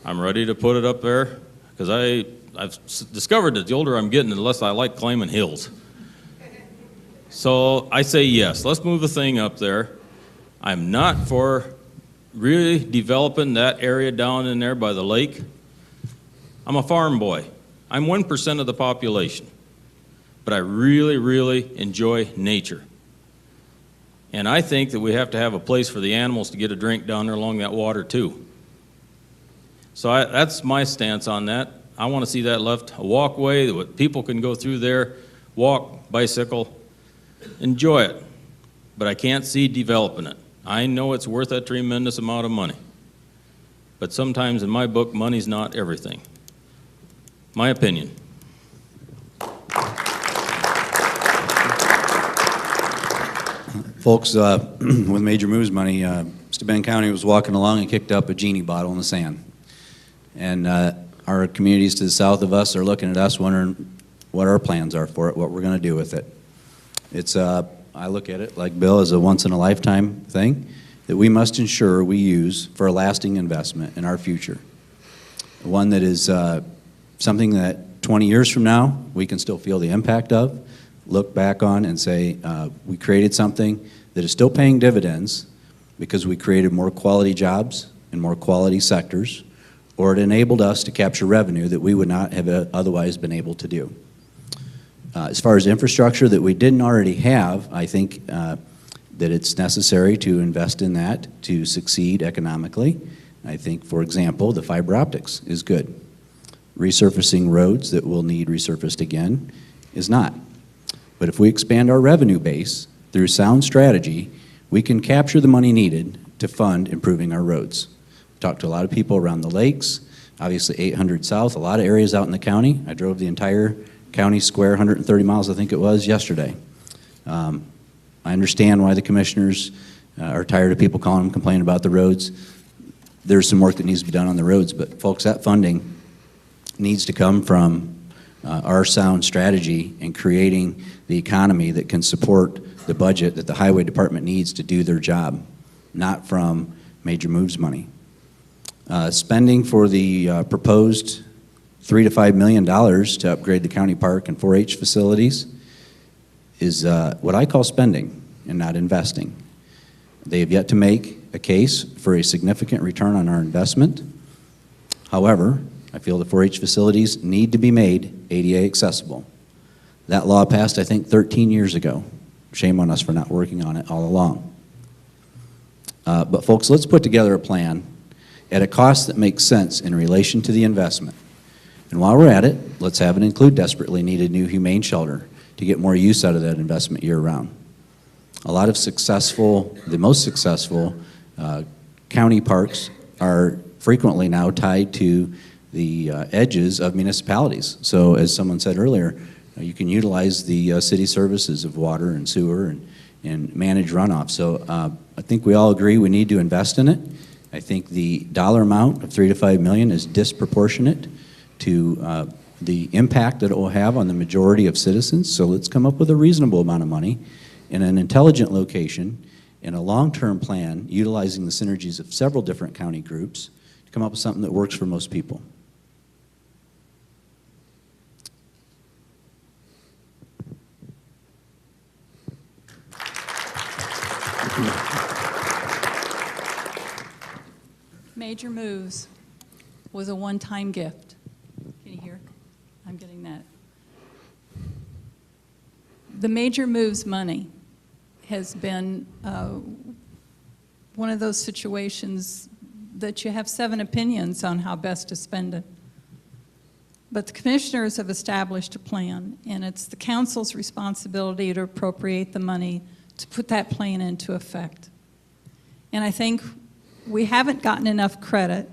I'm ready to put it up there because I've discovered that the older I'm getting, the less I like climbing hills. So I say yes, let's move the thing up there. I'm not for really developing that area down in there by the lake. I'm a farm boy. I'm 1% of the population, but I really, really enjoy nature. And I think that we have to have a place for the animals to get a drink down there along that water too. So that's my stance on that. I want to see that left a walkway that people can go through there, walk, bicycle, enjoy it. But I can't see developing it. I know it's worth a tremendous amount of money. But sometimes in my book, money's not everything. My opinion. Folks, with major moves money, Steuben County was walking along and kicked up a genie bottle in the sand. And our communities to the south of us are looking at us wondering what our plans are for it, what we're going to do with it. It's, I look at it, like Bill, as a once-in-a-lifetime thing that we must ensure we use for a lasting investment in our future. One that is something that 20 years from now we can still feel the impact of, look back on and say we created something that is still paying dividends because we created more quality jobs in more quality sectors, or it enabled us to capture revenue that we would not have otherwise been able to do. As far as infrastructure that we didn't already have, I think that it's necessary to invest in that to succeed economically. I think, for example, the fiber optics is good. Resurfacing roads that will need resurfaced again is not. But if we expand our revenue base through sound strategy, we can capture the money needed to fund improving our roads. Talked to a lot of people around the lakes, obviously 800 South, a lot of areas out in the county. I drove the entire county square, 130 miles I think it was, yesterday. I understand why the commissioners are tired of people calling them, complaining about the roads. There's some work that needs to be done on the roads, but folks, that funding needs to come from our sound strategy and creating the economy that can support the budget that the highway department needs to do their job, not from major moves money. Spending for the proposed $3 to $5 million to upgrade the county park and 4-H facilities is what I call spending and not investing. They have yet to make a case for a significant return on our investment. However, I feel the 4-H facilities need to be made ADA accessible. That law passed, I think, 13 years ago. Shame on us for not working on it all along. But folks, let's put together a plan at a cost that makes sense in relation to the investment. And while we're at it, let's have it include desperately needed new humane shelter to get more use out of that investment year-round. A lot of successful, the most successful county parks are frequently now tied to the edges of municipalities. So as someone said earlier, you can utilize the city services of water and sewer and manage runoff. So I think we all agree we need to invest in it. I think the dollar amount of $3 to $5 million is disproportionate to the impact that it will have on the majority of citizens. So let's come up with a reasonable amount of money in an intelligent location in a long-term plan utilizing the synergies of several different county groups to come up with something that works for most people. Major Moves was a one-time gift. Can you hear? I'm getting that. The Major Moves money has been one of those situations that you have 7 opinions on how best to spend it. But the commissioners have established a plan, and it's the council's responsibility to appropriate the money to put that plan into effect. And I think we haven't gotten enough credit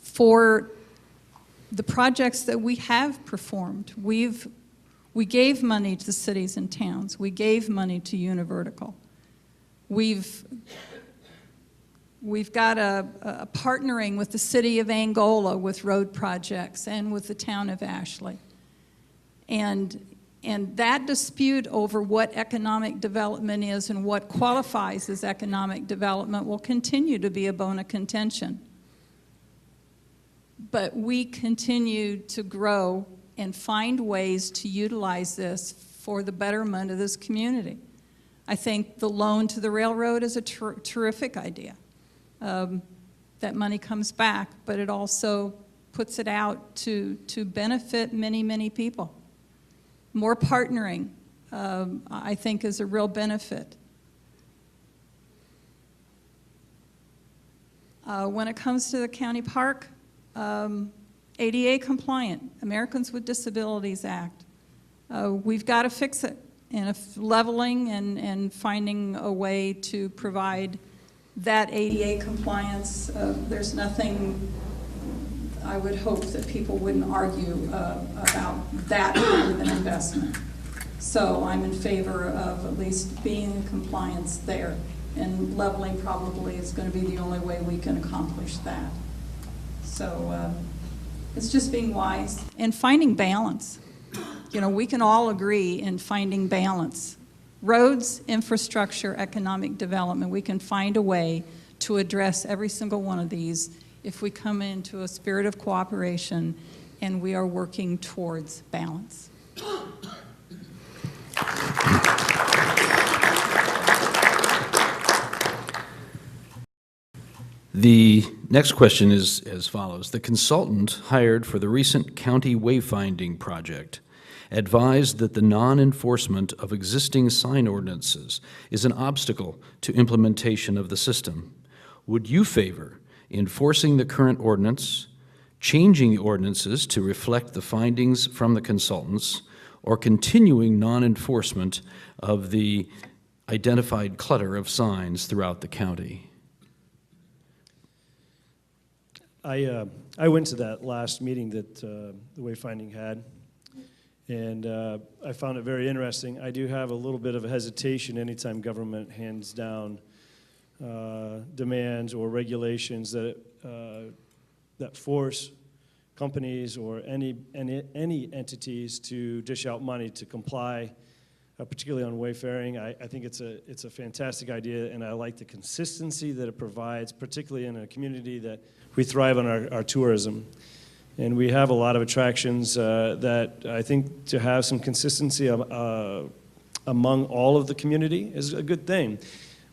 for the projects that we have performed. We gave money to cities and towns. We gave money to Univertical. We've got a partnering with the city of Angola with road projects and with the town of Ashley. And that dispute over what economic development is and what qualifies as economic development will continue to be a bone of contention. But we continue to grow and find ways to utilize this for the betterment of this community. I think the loan to the railroad is a terrific idea. That money comes back, but it also puts it out to benefit many, many people. More partnering, I think, is a real benefit. When it comes to the county park, ADA compliant, Americans with Disabilities Act. We've got to fix it, and leveling and finding a way to provide that ADA compliance. There's nothing I would hope that people wouldn't argue about that kind of an investment. So I'm in favor of at least being in compliance there, and leveling probably is going to be the only way we can accomplish that. So it's just being wise and finding balance. You know, we can all agree in finding balance. Roads, infrastructure, economic development, we can find a way to address every single one of these if we come into a spirit of cooperation and we are working towards balance. The next question is as follows. The consultant hired for the recent county wayfinding project advised that the non-enforcement of existing sign ordinances is an obstacle to implementation of the system. Would you favor enforcing the current ordinance, changing the ordinances to reflect the findings from the consultants, or continuing non-enforcement of the identified clutter of signs throughout the county? I went to that last meeting that the Wayfinding had, and I found it very interesting. I do have a little bit of a hesitation anytime government hands down demands or regulations that force companies or any entities to dish out money to comply, particularly on wayfaring. I think it's a fantastic idea, and I like the consistency that it provides, particularly in a community that we thrive on our tourism. And we have a lot of attractions that I think to have some consistency among all of the community is a good thing.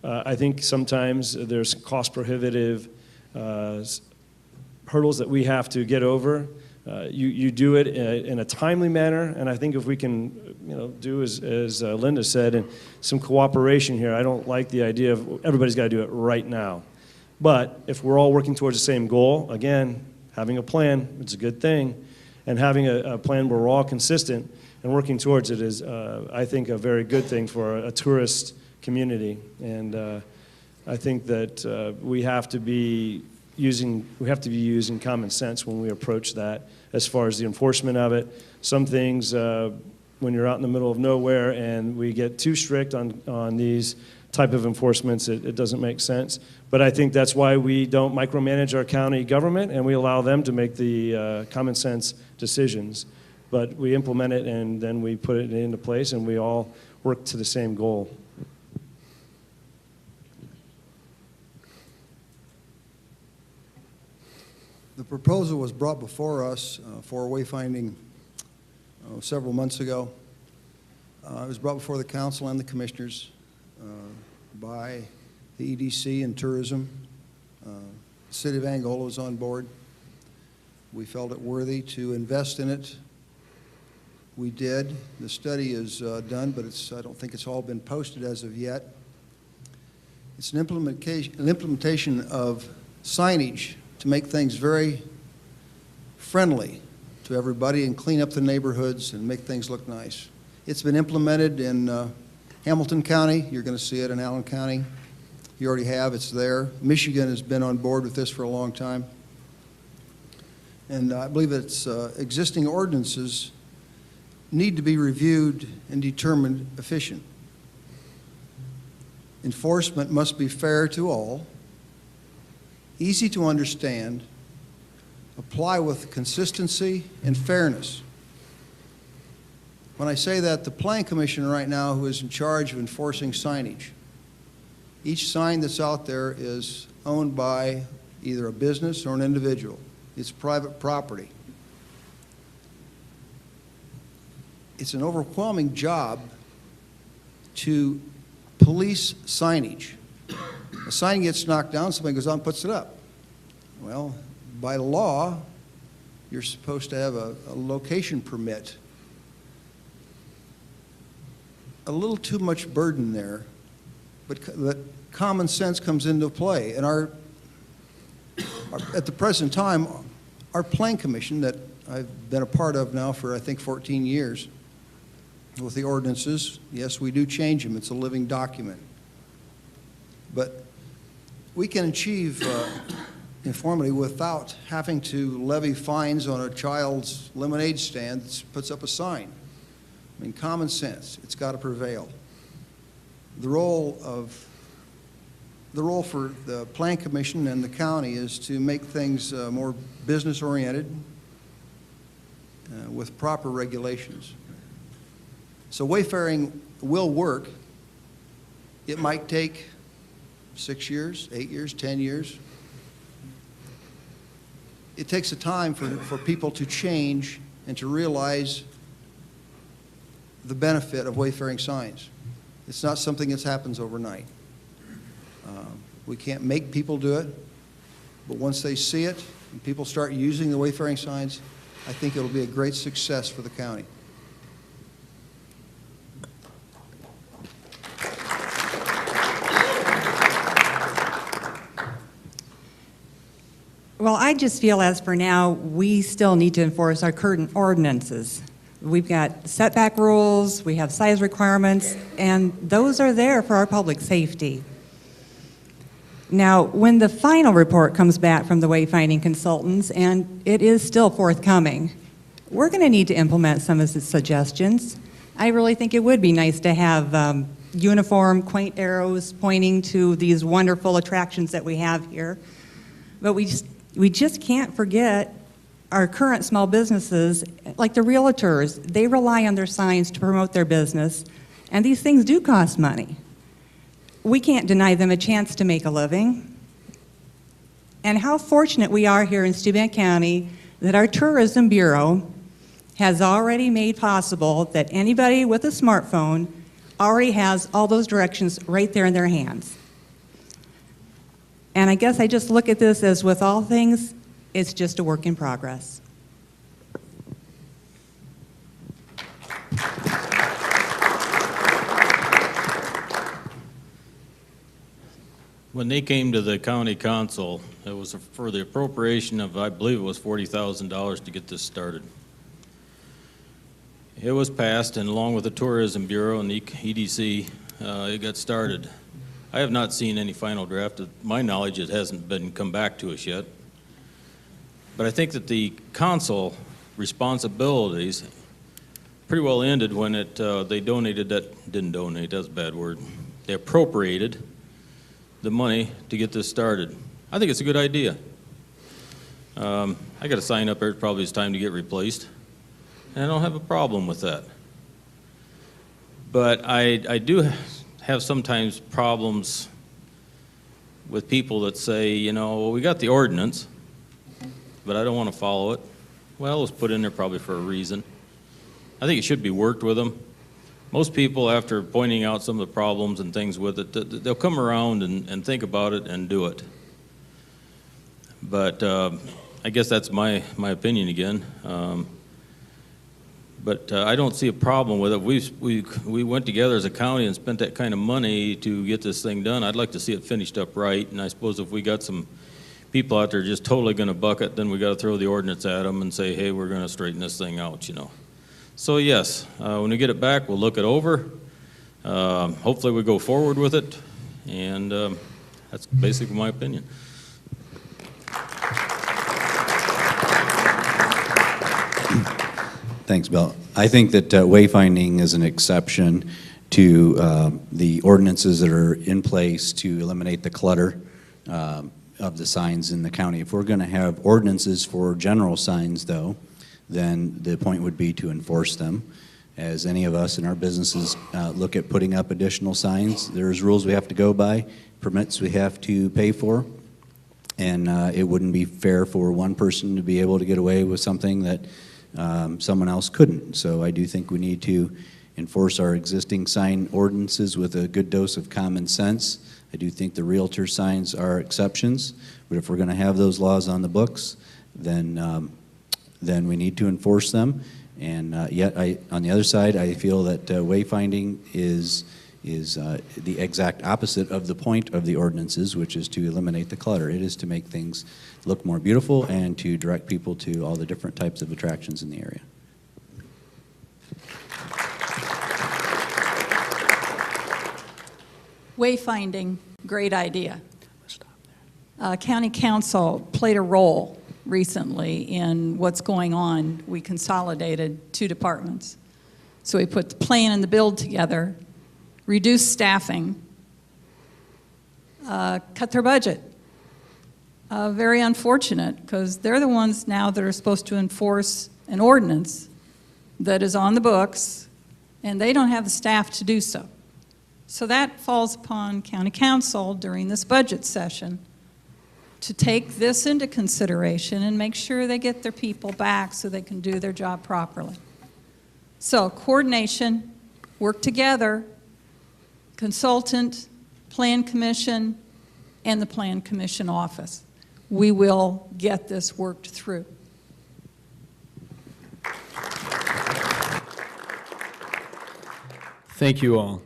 I think sometimes there's cost prohibitive hurdles that we have to get over. You do it in a timely manner, and I think if we can, do as Linda said, and some cooperation here. I don't like the idea of everybody's got to do it right now. But if we're all working towards the same goal, again, having a plan, it's a good thing, and having a plan where we're all consistent and working towards it is, I think, a very good thing for a tourist community. And I think that we have to be using common sense when we approach that as far as the enforcement of it. Some things, when you're out in the middle of nowhere and we get too strict on these type of enforcements, it doesn't make sense. But I think that's why we don't micromanage our county government, and we allow them to make the common sense decisions. But we implement it, and then we put it into place, and we all work to the same goal. The proposal was brought before us for wayfinding several months ago. It was brought before the council and the commissioners by the EDC and tourism. The city of Angola was on board. We felt it worthy to invest in it. We did. The study is done, but I don't think it's all been posted as of yet. It's an implementation of signage to make things very friendly to everybody and clean up the neighborhoods and make things look nice. It's been implemented in Hamilton County. You're going to see it in Allen County. You already have. It's there. Michigan has been on board with this for a long time. And I believe its existing ordinances need to be reviewed and determined efficient. Enforcement must be fair to all, easy to understand, apply with consistency and fairness. When I say that, the Plan Commission right now, who is in charge of enforcing signage, each sign that's out there is owned by either a business or an individual. It's private property. It's an overwhelming job to police signage. A sign gets knocked down, somebody goes out and puts it up. Well, by law, you're supposed to have a location permit. A little too much burden there, but common sense comes into play. And at the present time, our Plan Commission that I've been a part of now for, I think, 14 years, with the ordinances, yes, we do change them. It's a living document. But we can achieve conformity without having to levy fines on a child's lemonade stand that puts up a sign. I mean, common sense, it's got to prevail. The role for the Plan Commission and the county is to make things more business-oriented with proper regulations. So wayfaring will work. It might take 6 years, 8 years, 10 years. It takes a time for people to change and to realize the benefit of wayfaring signs. It's not something that happens overnight. We can't make people do it, but once they see it and people start using the wayfaring signs, I think it'll be a great success for the county. Well, I just feel as for now, we still need to enforce our current ordinances. We've got setback rules, we have size requirements, and those are there for our public safety. Now, when the final report comes back from the wayfinding consultants, and it is still forthcoming, we're going to need to implement some of the suggestions. I really think it would be nice to have uniform, quaint arrows pointing to these wonderful attractions that we have here. But we just can't forget our current small businesses, like the realtors. They rely on their signs to promote their business, and these things do cost money. We can't deny them a chance to make a living. And how fortunate we are here in Steuben County that our Tourism Bureau has already made possible that anybody with a smartphone already has all those directions right there in their hands. And I guess I just look at this as with all things, it's just a work in progress. When they came to the county council, it was for the appropriation of, I believe it was $40,000 to get this started. It was passed, and along with the Tourism Bureau and the EDC, it got started. I have not seen any final draft. To my knowledge, it hasn't been come back to us yet. But I think that the council responsibilities pretty well ended when they donated that, didn't donate, that's a bad word. They appropriated the money to get this started. I think it's a good idea. I got a sign up there, probably it's time to get replaced. And I don't have a problem with that. But I do have sometimes problems with people that say, you know, well, we got the ordinance, but I don't want to follow it. Well, it was put in there probably for a reason. I think it should be worked with them. Most people, after pointing out some of the problems and things with it, they'll come around and think about it and do it. But I guess that's my opinion again. But I don't see a problem with it. We went together as a county and spent that kind of money to get this thing done. I'd like to see it finished up right, and I suppose if we got some people out there just totally going to buck it, then we got to throw the ordinance at them and say, hey, we're going to straighten this thing out, you know. So yes, when we get it back, we'll look it over. Hopefully we go forward with it, and that's basically my opinion. Thanks, Bill. I think that wayfinding is an exception to the ordinances that are in place to eliminate the clutter of the signs in the county. If we're going to have ordinances for general signs, though, then the point would be to enforce them. As any of us in our businesses look at putting up additional signs, there's rules we have to go by, permits we have to pay for, and it wouldn't be fair for one person to be able to get away with something that someone else couldn't. So I do think we need to enforce our existing sign ordinances with a good dose of common sense. I do think the realtor signs are exceptions, but if we're going to have those laws on the books, then we need to enforce them. And yet, on the other side, I feel that wayfinding is the exact opposite of the point of the ordinances, which is to eliminate the clutter. It is to make things look more beautiful and to direct people to all the different types of attractions in the area. Wayfinding, great idea. County Council played a role recently in what's going on. We consolidated 2 departments. So we put the plan and the build together, reduced staffing, cut their budget. Very unfortunate, because they're the ones now that are supposed to enforce an ordinance that is on the books, and they don't have the staff to do so. So that falls upon County Council during this budget session to take this into consideration and make sure they get their people back so they can do their job properly. So coordination, work together, consultant, plan commission, and the plan commission office. We will get this worked through. Thank you all.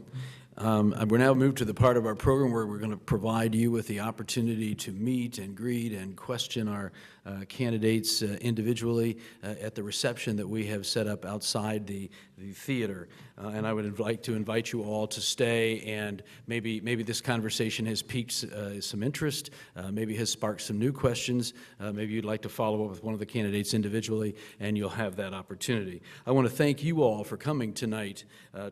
We're now moved to the part of our program where we're going to provide you with the opportunity to meet and greet and question our candidates individually at the reception that we have set up outside the theater. And I would like to invite you all to stay, and maybe this conversation has piqued some interest, maybe has sparked some new questions, maybe you'd like to follow up with one of the candidates individually, and you'll have that opportunity. I want to thank you all for coming tonight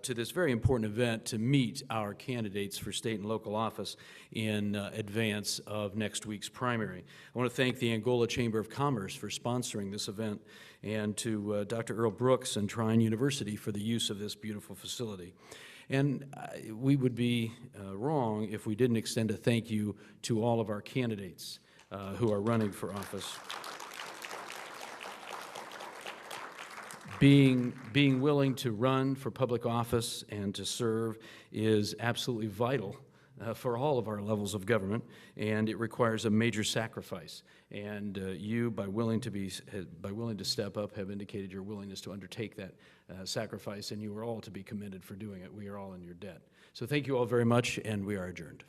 to this very important event to meet our candidates for state and local office in advance of next week's primary. I want to thank the Angola Chamber of Commerce for sponsoring this event, and to Dr. Earl Brooks and Trine University for the use of this beautiful facility. And we would be wrong if we didn't extend a thank you to all of our candidates who are running for office. Being willing to run for public office and to serve is absolutely vital for all of our levels of government, and it requires a major sacrifice. And you, by willing to step up, have indicated your willingness to undertake that sacrifice, and you are all to be commended for doing it. We are all in your debt. So thank you all very much, and we are adjourned.